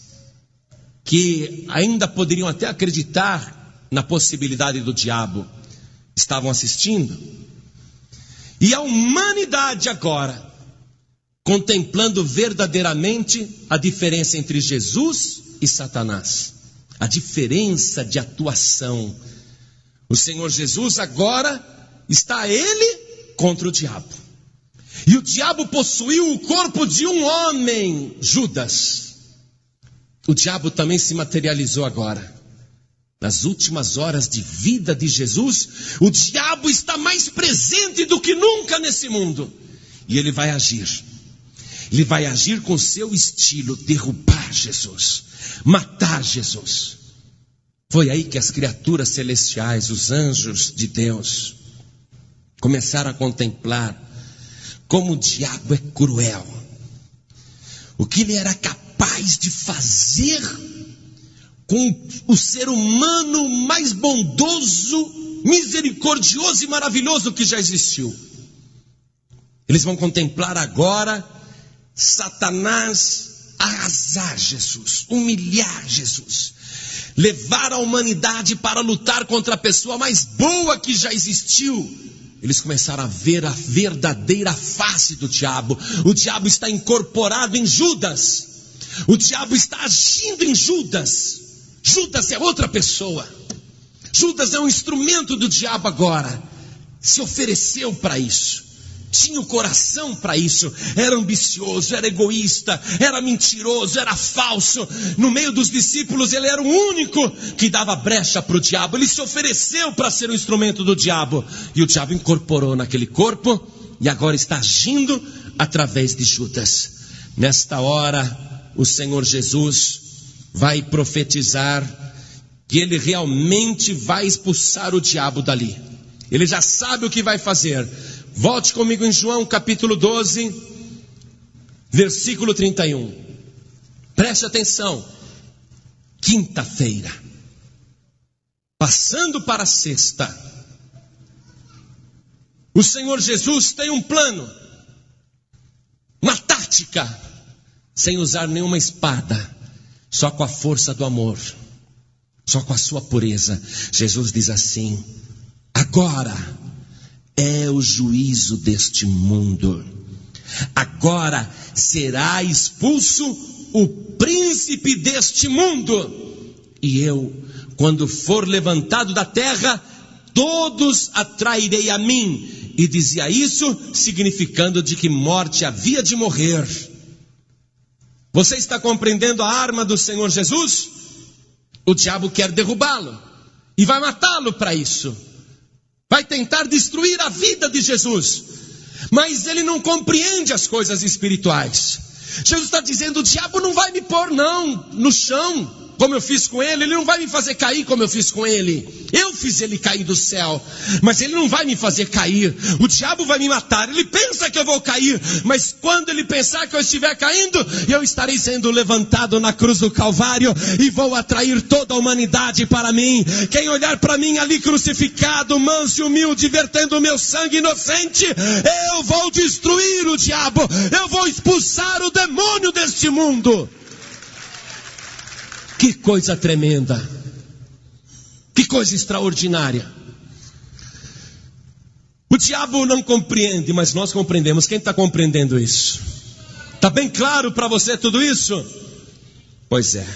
que ainda poderiam até acreditar na possibilidade do diabo, estavam assistindo. E a humanidade agora, contemplando verdadeiramente a diferença entre Jesus e Satanás, a diferença de atuação. O Senhor Jesus agora está ele contra o diabo. E o diabo possuiu o corpo de um homem, Judas. O diabo também se materializou agora. Nas últimas horas de vida de Jesus, o diabo está mais presente do que nunca nesse mundo. E ele vai agir. Ele vai agir com seu estilo, derrubar Jesus, matar Jesus. Foi aí que as criaturas celestiais, os anjos de Deus, começaram a contemplar como o diabo é cruel. O que ele era capaz de fazer com o ser humano mais bondoso, misericordioso e maravilhoso que já existiu. Eles vão contemplar agora Satanás arrasar Jesus, humilhar Jesus, levar a humanidade para lutar contra a pessoa mais boa que já existiu, eles começaram a ver a verdadeira face do diabo. O diabo está incorporado em Judas. O diabo está agindo em Judas. Judas é outra pessoa. Judas é um instrumento do diabo agora. Se ofereceu para isso. Tinha o coração para isso. Era ambicioso, era egoísta, era mentiroso, era falso. No meio dos discípulos ele era o único que dava brecha para o diabo. Ele se ofereceu para ser um instrumento do diabo. E o diabo incorporou naquele corpo e agora está agindo através de Judas. Nesta hora, o Senhor Jesus vai profetizar que ele realmente vai expulsar o diabo dali. Ele já sabe o que vai fazer. Volte comigo em João capítulo 12, versículo 31. Preste atenção. Quinta-feira, passando para a sexta, o Senhor Jesus tem um plano, uma tática, sem usar nenhuma espada, só com a força do amor, só com a sua pureza. Jesus diz assim: agora é o juízo deste mundo. Agora será expulso o príncipe deste mundo. E eu, quando for levantado da terra, todos atrairei a mim. E dizia isso, significando de que morte havia de morrer. Você está compreendendo a arma do Senhor Jesus? O diabo quer derrubá-lo e vai matá-lo para isso. Vai tentar destruir a vida de Jesus. Mas ele não compreende as coisas espirituais. Jesus está dizendo: o diabo não vai me pôr não no chão, como eu fiz com ele. Ele não vai me fazer cair como eu fiz com ele. Eu fiz ele cair do céu, mas ele não vai me fazer cair. O diabo vai me matar. Ele pensa que eu vou cair, mas quando ele pensar que eu estiver caindo, eu estarei sendo levantado na cruz do Calvário e vou atrair toda a humanidade para mim. Quem olhar para mim ali crucificado, manso e humilde, vertendo o meu sangue inocente, eu vou destruir o diabo. Eu vou expulsar o demônio deste mundo. Que coisa tremenda. Que coisa extraordinária. O diabo não compreende, mas nós compreendemos. Quem está compreendendo isso? Está bem claro para você tudo isso? Pois é.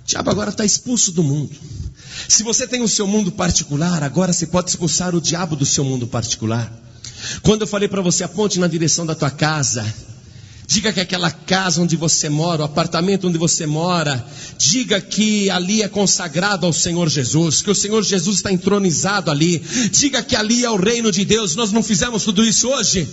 O diabo agora está expulso do mundo. Se você tem o seu mundo particular, agora você pode expulsar o diabo do seu mundo particular. Quando eu falei para você, aponte na direção da tua casa. Diga que aquela casa onde você mora, o apartamento onde você mora, diga que ali é consagrado ao Senhor Jesus, que o Senhor Jesus está entronizado ali. Diga que ali é o reino de Deus. Nós não fizemos tudo isso hoje?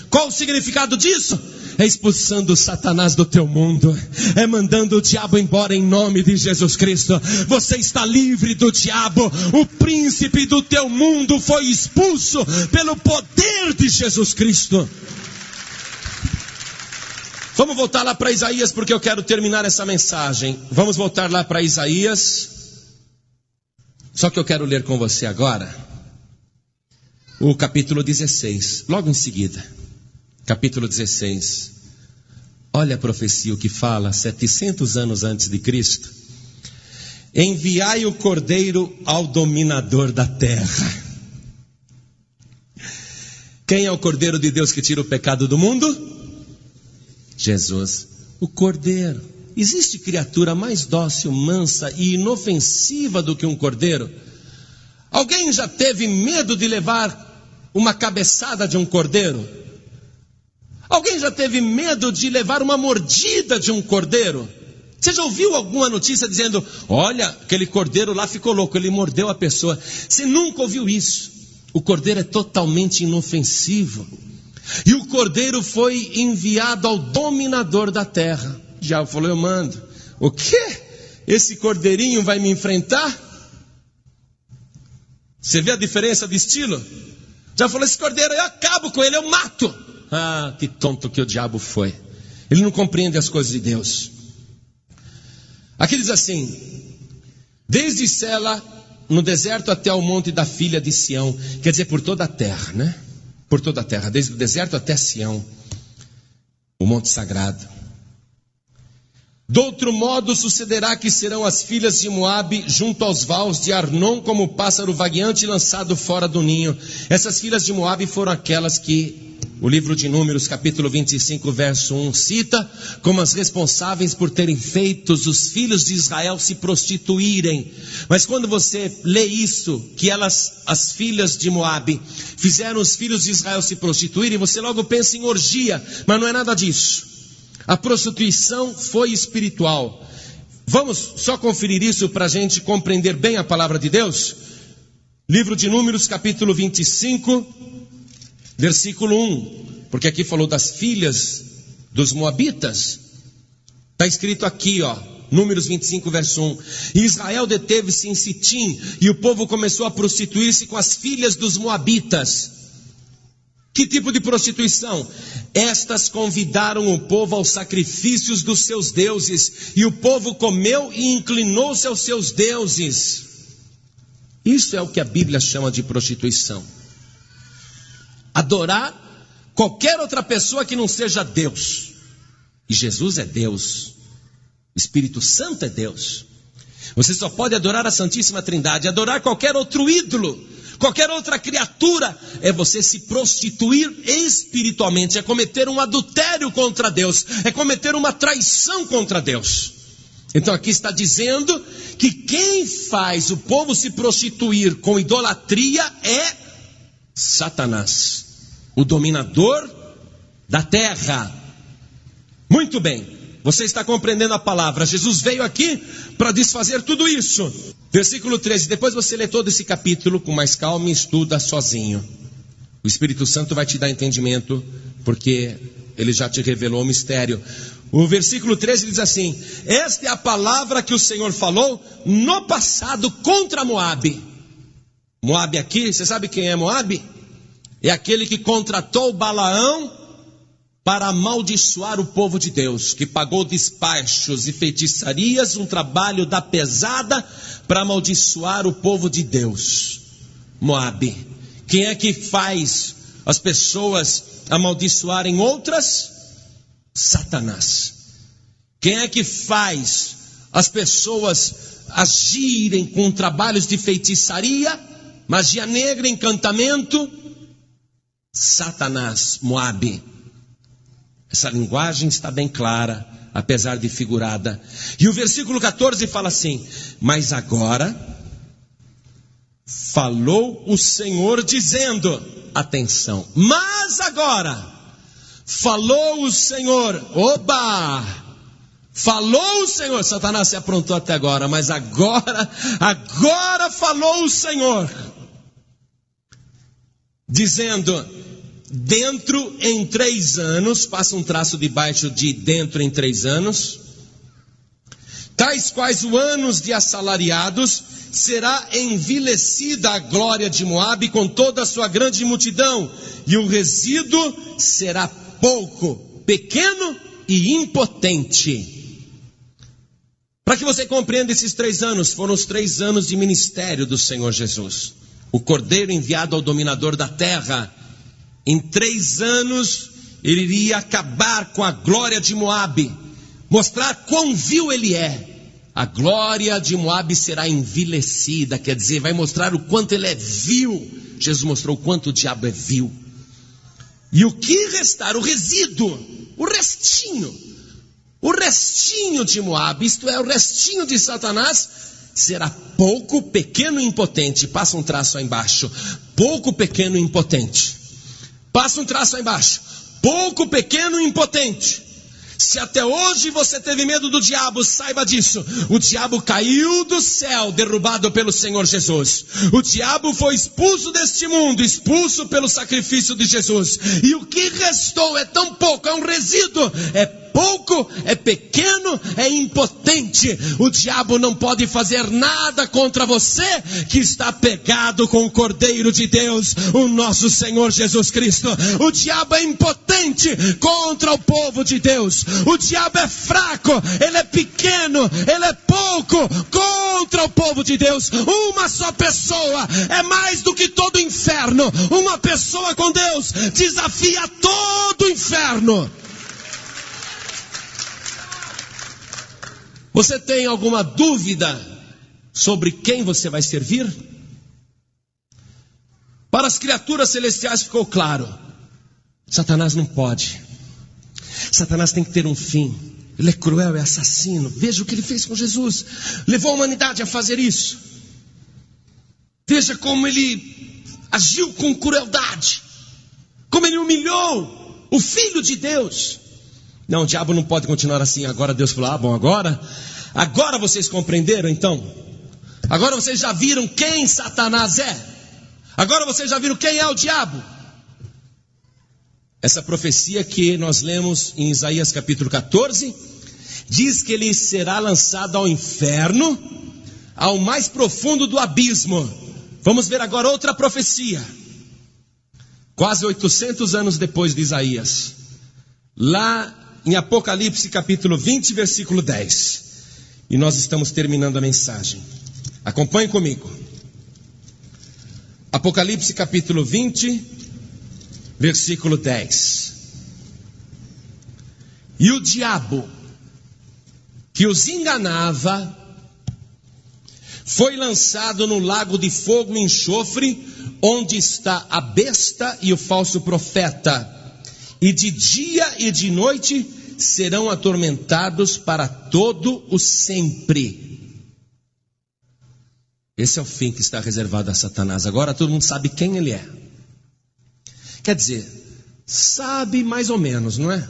Qual o significado disso? É expulsando Satanás do teu mundo, é mandando o diabo embora em nome de Jesus Cristo. Você está livre do diabo. O príncipe do teu mundo foi expulso pelo poder de Jesus Cristo. Vamos voltar lá para Isaías, porque eu quero terminar essa mensagem. Vamos voltar lá para Isaías. Só que eu quero ler com você agora o capítulo 16, logo em seguida. Capítulo 16. Olha a profecia, o que fala 700 anos antes de Cristo. Enviai o cordeiro ao dominador da terra. Quem é o cordeiro de Deus que tira o pecado do mundo? Jesus, o cordeiro. Existe criatura mais dócil, mansa e inofensiva do que um cordeiro? Alguém já teve medo de levar uma cabeçada de um cordeiro? Alguém já teve medo de levar uma mordida de um cordeiro? Você já ouviu alguma notícia dizendo: olha, aquele cordeiro lá ficou louco, ele mordeu a pessoa? Você nunca ouviu isso. O cordeiro é totalmente inofensivo. E o cordeiro foi enviado ao dominador da terra. O diabo falou: eu mando. O quê? Esse cordeirinho vai me enfrentar? Você vê a diferença de estilo? O diabo falou: esse cordeiro, eu acabo com ele, eu mato. Ah, que tonto que o diabo foi. Ele não compreende as coisas de Deus. Aqui diz assim: desde Sela, no deserto, até o monte da filha de Sião. Quer dizer, por toda a terra, né? Por toda a terra, desde o deserto até Sião, o monte sagrado. De outro modo sucederá que serão as filhas de Moabe junto aos vales de Arnon, como pássaro vagueante lançado fora do ninho. Essas filhas de Moabe foram aquelas que o livro de Números, capítulo 25, verso 1, cita como as responsáveis por terem feito os filhos de Israel se prostituírem. Mas quando você lê isso, que as filhas de Moabe, fizeram os filhos de Israel se prostituírem, você logo pensa em orgia, mas não é nada disso. A prostituição foi espiritual. Vamos só conferir isso para a gente compreender bem a palavra de Deus? Livro de Números, capítulo 25, versículo 1. Porque aqui falou das filhas dos moabitas. Está escrito aqui, Números 25, verso 1. Israel deteve-se em Sitim, e o povo começou a prostituir-se com as filhas dos moabitas. Que tipo de prostituição? Estas convidaram o povo aos sacrifícios dos seus deuses, e o povo comeu e inclinou-se aos seus deuses. Isso é o que a Bíblia chama de prostituição. Adorar qualquer outra pessoa que não seja Deus. E Jesus é Deus. O Espírito Santo é Deus. Você só pode adorar a Santíssima Trindade. Adorar qualquer outro ídolo, qualquer outra criatura, é você se prostituir espiritualmente, é cometer um adultério contra Deus, é cometer uma traição contra Deus. Então aqui está dizendo que quem faz o povo se prostituir com idolatria é Satanás, o dominador da terra. Muito bem, você está compreendendo a palavra. Jesus veio aqui para desfazer tudo isso. Versículo 13, depois você lê todo esse capítulo com mais calma e estuda sozinho. O Espírito Santo vai te dar entendimento, porque ele já te revelou o mistério. O versículo 13 diz assim: esta é a palavra que o Senhor falou no passado contra Moabe. Moabe aqui, você sabe quem é Moabe? É aquele que contratou Balaão para amaldiçoar o povo de Deus, que pagou despachos e feitiçarias, um trabalho da pesada para amaldiçoar o povo de Deus. Moabe. Quem é que faz as pessoas amaldiçoarem outras? Satanás. Quem é que faz as pessoas agirem com trabalhos de feitiçaria, magia negra, encantamento? Satanás, Moabe. Essa linguagem está bem clara, apesar de figurada. E o versículo 14 fala assim: mas agora falou o Senhor dizendo, atenção, mas agora falou o Senhor, falou o Senhor. Satanás se aprontou até agora, mas agora falou o Senhor, dizendo, dentro em 3 anos, passa um traço debaixo de dentro em 3 anos, tais quais os anos de assalariados, será envilecida a glória de Moabe com toda a sua grande multidão, e o resíduo será pouco, pequeno e impotente. Para que você compreenda esses 3 anos, foram os 3 anos de ministério do Senhor Jesus, o Cordeiro enviado ao dominador da terra. Em 3 anos, ele iria acabar com a glória de Moabe, mostrar quão vil ele é. A glória de Moabe será envilecida, quer dizer, vai mostrar o quanto ele é vil. Jesus mostrou o quanto o diabo é vil. E o que restar, o resíduo, o restinho de Moabe, isto é, o restinho de Satanás, será pouco, pequeno e impotente. Passa um traço aí embaixo. Pouco, pequeno e impotente. Passa um traço aí embaixo. Pouco, pequeno e impotente. Se até hoje você teve medo do diabo, saiba disso. O diabo caiu do céu, derrubado pelo Senhor Jesus. O diabo foi expulso deste mundo, expulso pelo sacrifício de Jesus. E o que restou é tão pouco, é um resíduo, é pouco, é pequeno, é impotente. O diabo não pode fazer nada contra você que está pegado com o Cordeiro de Deus, o nosso Senhor Jesus Cristo. O diabo é impotente contra o povo de Deus. O diabo é fraco, ele é pequeno, ele é pouco contra o povo de Deus. Uma só pessoa é mais do que todo o inferno. Uma pessoa com Deus desafia todo o inferno. Você tem alguma dúvida sobre quem você vai servir? Para as criaturas celestiais ficou claro: Satanás não pode. Satanás tem que ter um fim. Ele é cruel, é assassino. Veja o que ele fez com Jesus. Levou a humanidade a fazer isso. Veja como ele agiu com crueldade. Como ele humilhou o Filho de Deus. Não, o diabo não pode continuar assim. Agora Deus falou: bom, agora vocês compreenderam então? Agora vocês já viram quem Satanás é? Agora vocês já viram quem é o diabo? Essa profecia que nós lemos em Isaías capítulo 14, diz que ele será lançado ao inferno, ao mais profundo do abismo. Vamos ver agora outra profecia. Quase 800 anos depois de Isaías. Lá em Apocalipse capítulo 20, versículo 10. E nós estamos terminando a mensagem. Acompanhe comigo. Apocalipse capítulo 20, versículo 10. E o diabo que os enganava foi lançado no lago de fogo e enxofre, onde está a besta e o falso profeta, e de dia e de noite serão atormentados para todo o sempre. Esse é o fim que está reservado a Satanás. Agora todo mundo sabe quem ele é. Quer dizer, sabe mais ou menos, não é?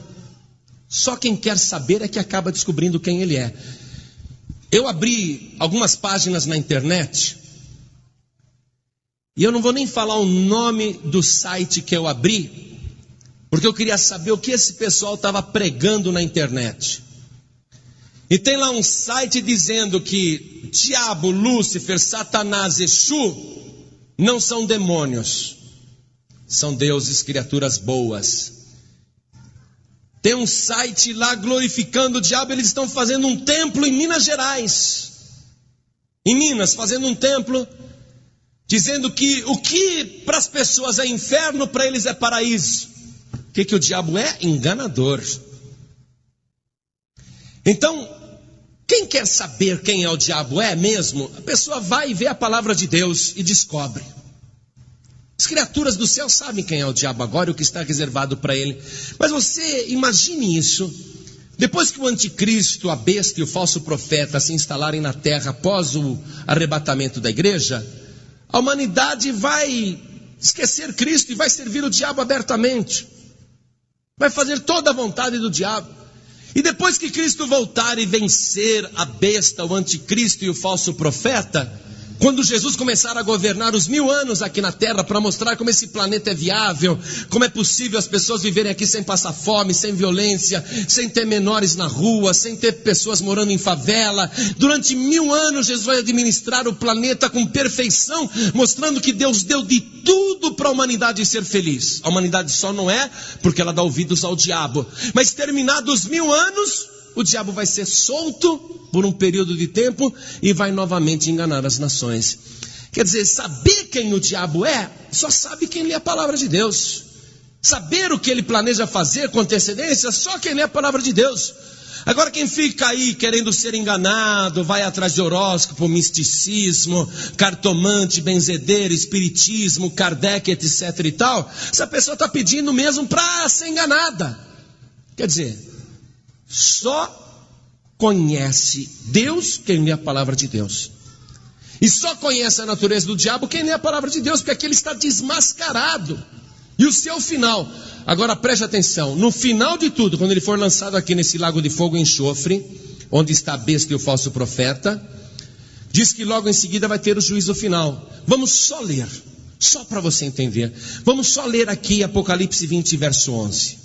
Só quem quer saber é que acaba descobrindo quem ele é. Eu abri algumas páginas na internet, e eu não vou nem falar o nome do site que eu abri, porque eu queria saber o que esse pessoal estava pregando na internet. E tem lá um site dizendo que diabo, Lúcifer, Satanás, Exu não são demônios, são deuses, criaturas boas. Tem um site lá glorificando o diabo. Eles estão fazendo um templo em Minas Gerais, em Minas, fazendo um templo, dizendo que o que para as pessoas é inferno, para eles é paraíso. O que o diabo é? Enganador. Então, quem quer saber quem é o diabo mesmo, a pessoa vai e vê a palavra de Deus e descobre. As criaturas do céu sabem quem é o diabo agora e o que está reservado para ele. Mas você imagine isso. Depois que o anticristo, a besta e o falso profeta se instalarem na terra após o arrebatamento da igreja, a humanidade vai esquecer Cristo e vai servir o diabo abertamente. Vai fazer toda a vontade do diabo. E depois que Cristo voltar e vencer a besta, o anticristo e o falso profeta, quando Jesus começar a governar os 1000 anos aqui na terra, para mostrar como esse planeta é viável, como é possível as pessoas viverem aqui sem passar fome, sem violência, sem ter menores na rua, sem ter pessoas morando em favela. Durante 1000 anos Jesus vai administrar o planeta com perfeição, mostrando que Deus deu de tudo para a humanidade ser feliz. A humanidade só não é porque ela dá ouvidos ao diabo. Mas terminados os 1000 anos, o diabo vai ser solto por um período de tempo e vai novamente enganar as nações. Quer dizer, saber quem o diabo é, só sabe quem lê a palavra de Deus. Saber o que ele planeja fazer com antecedência, só quem lê a palavra de Deus. Agora quem fica aí querendo ser enganado, vai atrás de horóscopo, misticismo, cartomante, benzedeiro, espiritismo, Kardec, etc e tal, essa pessoa está pedindo mesmo para ser enganada. Quer dizer, só conhece Deus quem lê a palavra de Deus. E só conhece a natureza do diabo quem lê a palavra de Deus, porque aqui ele está desmascarado. E o seu final, agora preste atenção, no final de tudo, quando ele for lançado aqui nesse lago de fogo e enxofre, onde está a besta e o falso profeta, diz que logo em seguida vai ter o juízo final. Vamos só ler, só para você entender. Vamos só ler aqui Apocalipse 20, verso 11.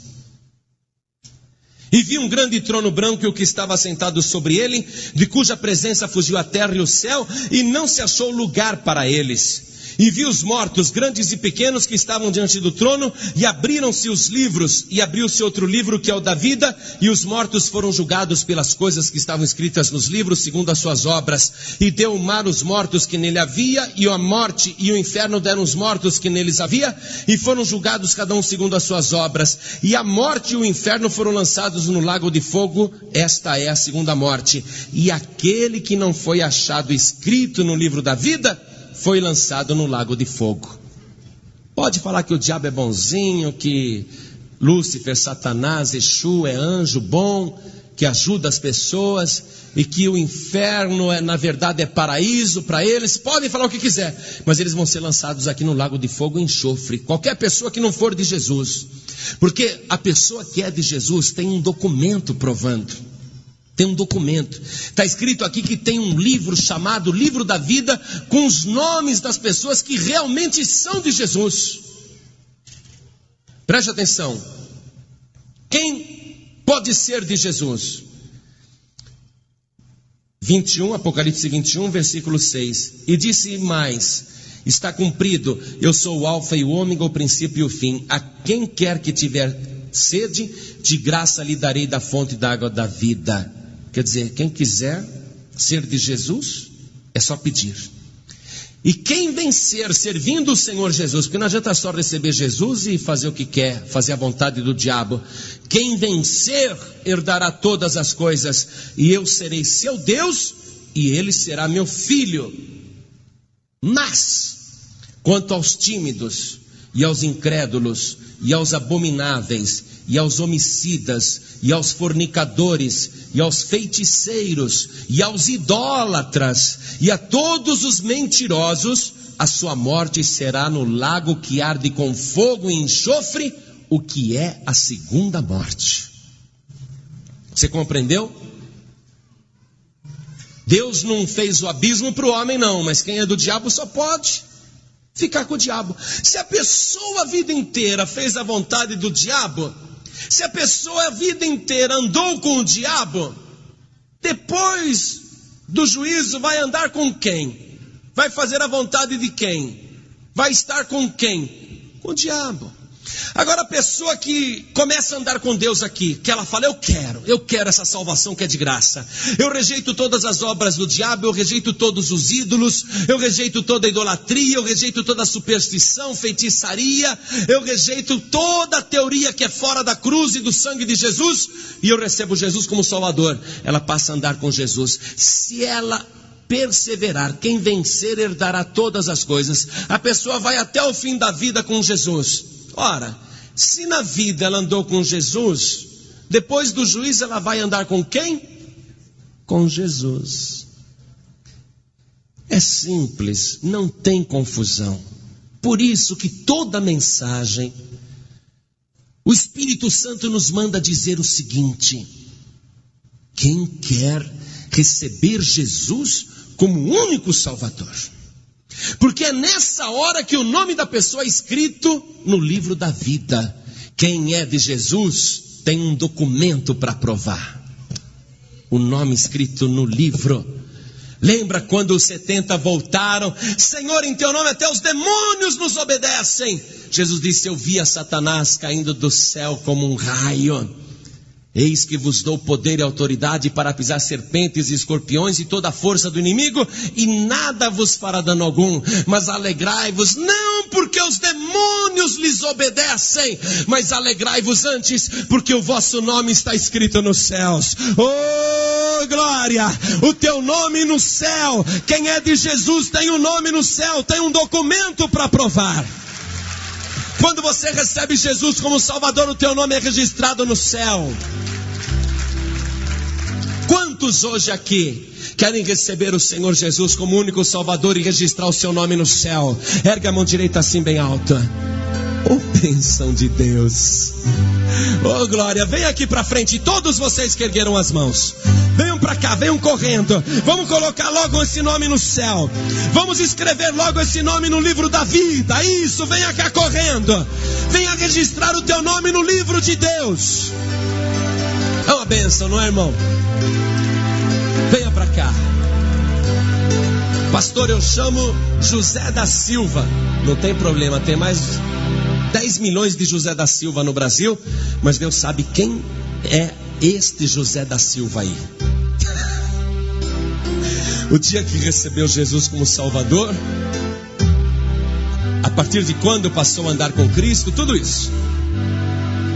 E vi um grande trono branco e o que estava sentado sobre ele, de cuja presença fugiu a terra e o céu, e não se achou lugar para eles. E vi os mortos, grandes e pequenos, que estavam diante do trono, e abriram-se os livros, e abriu-se outro livro, que é o da vida, e os mortos foram julgados pelas coisas que estavam escritas nos livros, segundo as suas obras. E deu o mar os mortos que nele havia, e a morte e o inferno deram os mortos que neles havia, e foram julgados cada um segundo as suas obras. E a morte e o inferno foram lançados no lago de fogo, esta é a segunda morte. E aquele que não foi achado escrito no livro da vida, foi lançado no lago de fogo. Pode falar que o diabo é bonzinho, que Lúcifer, Satanás, Exu é anjo bom, que ajuda as pessoas, e que o inferno na verdade é paraíso para eles. Podem falar o que quiser, mas eles vão ser lançados aqui no lago de fogo e enxofre. Qualquer pessoa que não for de Jesus, porque a pessoa que é de Jesus tem um documento provando. Tem um documento, está escrito aqui que tem um livro chamado Livro da Vida, com os nomes das pessoas que realmente são de Jesus. Preste atenção, quem pode ser de Jesus? 21, Apocalipse 21, versículo 6, e disse mais, está cumprido, eu sou o alfa e o ômega, o princípio e o fim, a quem quer que tiver sede, de graça lhe darei da fonte da água da vida. Quer dizer, quem quiser ser de Jesus, é só pedir. E quem vencer servindo o Senhor Jesus, porque não adianta só receber Jesus e fazer o que quer, fazer a vontade do diabo. Quem vencer herdará todas as coisas, e eu serei seu Deus, e ele será meu filho. Mas, quanto aos tímidos, e aos incrédulos, e aos abomináveis, e aos homicidas, e aos fornicadores, e aos feiticeiros, e aos idólatras, e a todos os mentirosos, a sua morte será no lago que arde com fogo e enxofre, o que é a segunda morte. Você compreendeu? Deus não fez o abismo para o homem não, mas quem é do diabo só pode ficar com o diabo. Se a pessoa a vida inteira fez a vontade do diabo, se a pessoa a vida inteira andou com o diabo, depois do juízo vai andar com quem? Vai fazer a vontade de quem? Vai estar com quem? Com o diabo. Agora a pessoa que começa a andar com Deus aqui, que ela fala, eu quero essa salvação que é de graça, eu rejeito todas as obras do diabo, eu rejeito todos os ídolos, eu rejeito toda a idolatria, eu rejeito toda a superstição, feitiçaria, eu rejeito toda a teoria que é fora da cruz e do sangue de Jesus, e eu recebo Jesus como Salvador. Ela passa a andar com Jesus. Se ela perseverar, quem vencer herdará todas as coisas. A pessoa vai até o fim da vida com Jesus. Ora, se na vida ela andou com Jesus, depois do juízo ela vai andar com quem? Com Jesus. É simples, não tem confusão. Por isso que toda mensagem, o Espírito Santo nos manda dizer o seguinte: quem quer receber Jesus como único Salvador, porque é nessa hora que o nome da pessoa é escrito no livro da vida. Quem é de Jesus tem um documento para provar. O nome escrito no livro. Lembra quando os 70 voltaram? Senhor, em teu nome até os demônios nos obedecem. Jesus disse, eu vi a Satanás caindo do céu como um raio. Eis que vos dou poder e autoridade para pisar serpentes e escorpiões e toda a força do inimigo, e nada vos fará dano algum. Mas alegrai-vos, não porque os demônios lhes obedecem, mas alegrai-vos antes, porque o vosso nome está escrito nos céus. Oh, glória! O teu nome no céu. Quem é de Jesus tem um nome no céu, tem um documento para provar. Quando você recebe Jesus como Salvador, o teu nome é registrado no céu. Quantos hoje aqui querem receber o Senhor Jesus como único Salvador e registrar o seu nome no céu? Ergue a mão direita assim bem alta. Oh, bênção de Deus. Oh, glória. Vem aqui para frente, todos vocês que ergueram as mãos. Venham para cá, venham correndo. Vamos colocar logo esse nome no céu. Vamos escrever logo esse nome no livro da vida. Isso, venha cá correndo. Venha registrar o teu nome no livro de Deus. É uma bênção, não é, irmão? Venha para cá. Pastor, eu chamo José da Silva. Não tem problema, tem mais 10 milhões de José da Silva no Brasil, mas Deus sabe quem é este José da Silva aí. O dia que recebeu Jesus como Salvador, a partir de quando passou a andar com Cristo, tudo isso.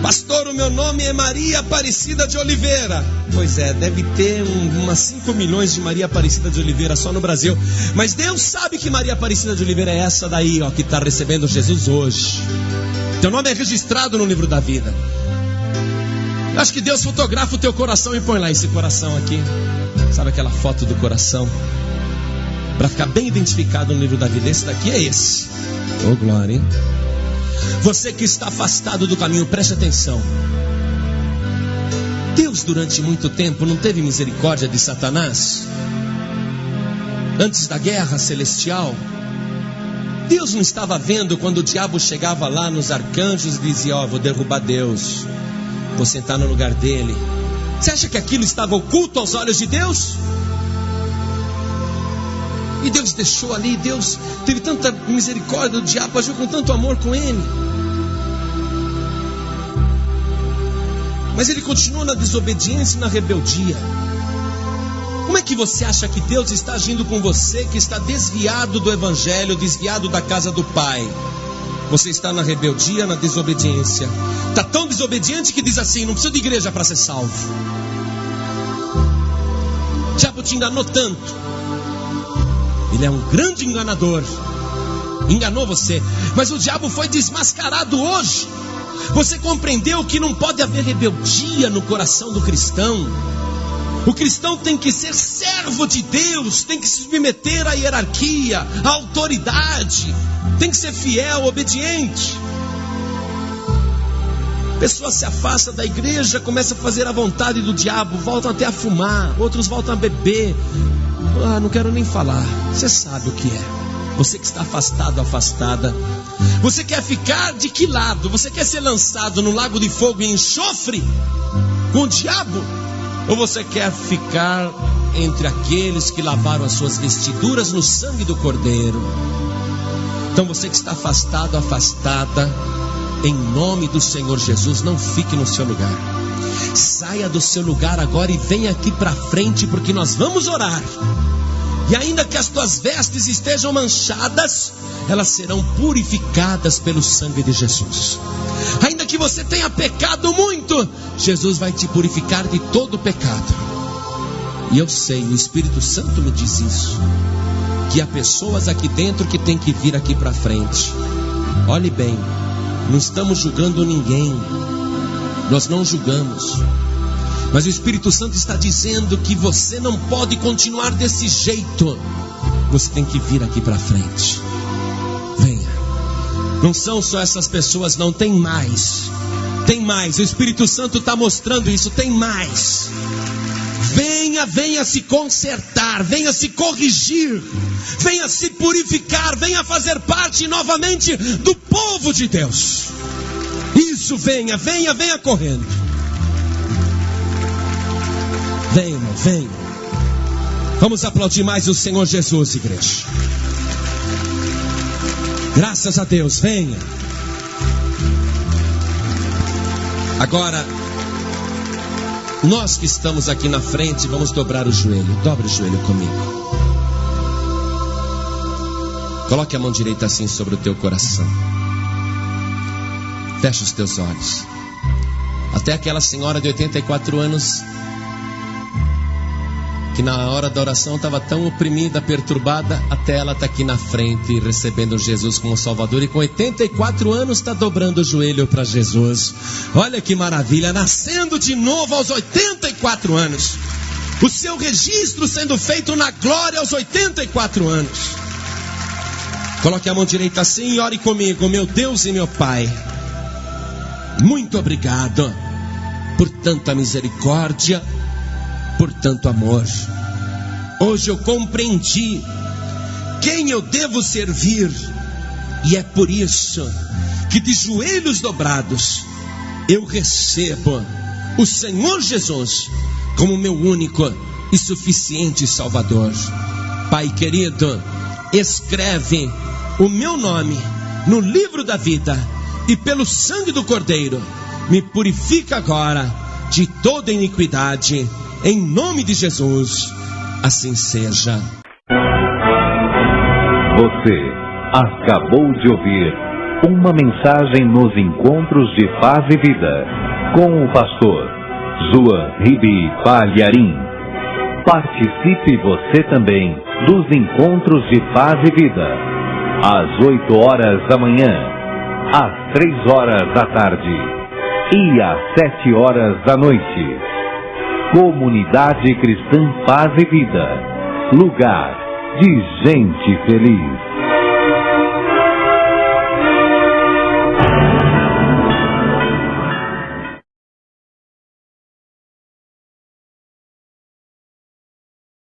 Pastor, o meu nome é Maria Aparecida de Oliveira. Pois é, deve ter umas 5 milhões de Maria Aparecida de Oliveira só no Brasil. Mas Deus sabe que Maria Aparecida de Oliveira é essa daí, ó, que está recebendo Jesus hoje. Teu nome é registrado no livro da vida. Eu acho que Deus fotografa o teu coração e põe lá esse coração aqui. Sabe aquela foto do coração? Para ficar bem identificado no livro da vida. Esse daqui é esse. Oh, glória, hein? Você que está afastado do caminho, preste atenção. Deus durante muito tempo não teve misericórdia de Satanás? Antes da guerra celestial, Deus não estava vendo quando o diabo chegava lá nos arcanjos e dizia: ó, vou derrubar Deus, vou sentar no lugar dele. Você acha que aquilo estava oculto aos olhos de Deus? E Deus deixou ali, Deus teve tanta misericórdia, o diabo agiu com tanto amor com ele. Mas ele continuou na desobediência e na rebeldia. Como é que você acha que Deus está agindo com você, que está desviado do evangelho, desviado da casa do Pai? Você está na rebeldia, na desobediência. Está tão desobediente que diz assim: não precisa de igreja para ser salvo. O diabo te enganou tanto. Ele é um grande enganador. Enganou você. Mas o diabo foi desmascarado hoje. Você compreendeu que não pode haver rebeldia no coração do cristão. O cristão tem que ser servo de Deus, tem que se submeter à hierarquia, à autoridade, tem que ser fiel, obediente. A pessoa se afasta da igreja, começa a fazer a vontade do diabo, voltam até a fumar, outros voltam a beber. Ah, não quero nem falar. Você sabe o que é. Você que está afastado, afastada. Você quer ficar de que lado? Você quer ser lançado no lago de fogo e enxofre com o diabo? Ou você quer ficar entre aqueles que lavaram as suas vestiduras no sangue do Cordeiro? Então você que está afastado, afastada, em nome do Senhor Jesus, não fique no seu lugar. Saia do seu lugar agora e venha aqui para frente, porque nós vamos orar. E ainda que as tuas vestes estejam manchadas, elas serão purificadas pelo sangue de Jesus. Ainda que você tenha pecado muito, Jesus vai te purificar de todo pecado. E eu sei, o Espírito Santo me diz isso, que há pessoas aqui dentro que tem que vir aqui para frente. Olhe bem, não estamos julgando ninguém. Nós não julgamos. Mas o Espírito Santo está dizendo que você não pode continuar desse jeito. Você tem que vir aqui para frente. Venha. Não são só essas pessoas, não, tem mais. Tem mais, o Espírito Santo está mostrando isso, tem mais. Venha, venha se consertar, venha se corrigir, venha se purificar, venha fazer parte novamente do povo de Deus. Isso, venha, venha, venha correndo. Venha, irmão, venha. Vamos aplaudir mais o Senhor Jesus, igreja. Graças a Deus, venha. Agora, nós que estamos aqui na frente, vamos dobrar o joelho. Dobre o joelho comigo. Coloque a mão direita assim sobre o teu coração. Feche os teus olhos. Até aquela senhora de 84 anos, que na hora da oração estava tão oprimida, perturbada, até ela está aqui na frente, recebendo Jesus como Salvador, e com 84 anos está dobrando o joelho para Jesus. Olha que maravilha, nascendo de novo aos 84 anos. O seu registro sendo feito na glória aos 84 anos. Coloque a mão direita assim e ore comigo. Meu Deus e meu Pai, muito obrigado por tanta misericórdia, por tanto amor. Hoje eu compreendi quem eu devo servir, e é por isso que de joelhos dobrados eu recebo o Senhor Jesus como meu único e suficiente Salvador. Pai querido, escreve o meu nome no livro da vida e pelo sangue do Cordeiro, me purifica agora de toda iniquidade, em nome de Jesus. Assim seja. Você acabou de ouvir uma mensagem nos Encontros de Paz e Vida, com o pastor João Ribe Palharim. Participe você também dos Encontros de Paz e Vida, às 8 horas da manhã, às 3 horas da tarde e às 7 horas da noite. Comunidade Cristã Paz e Vida, lugar de gente feliz.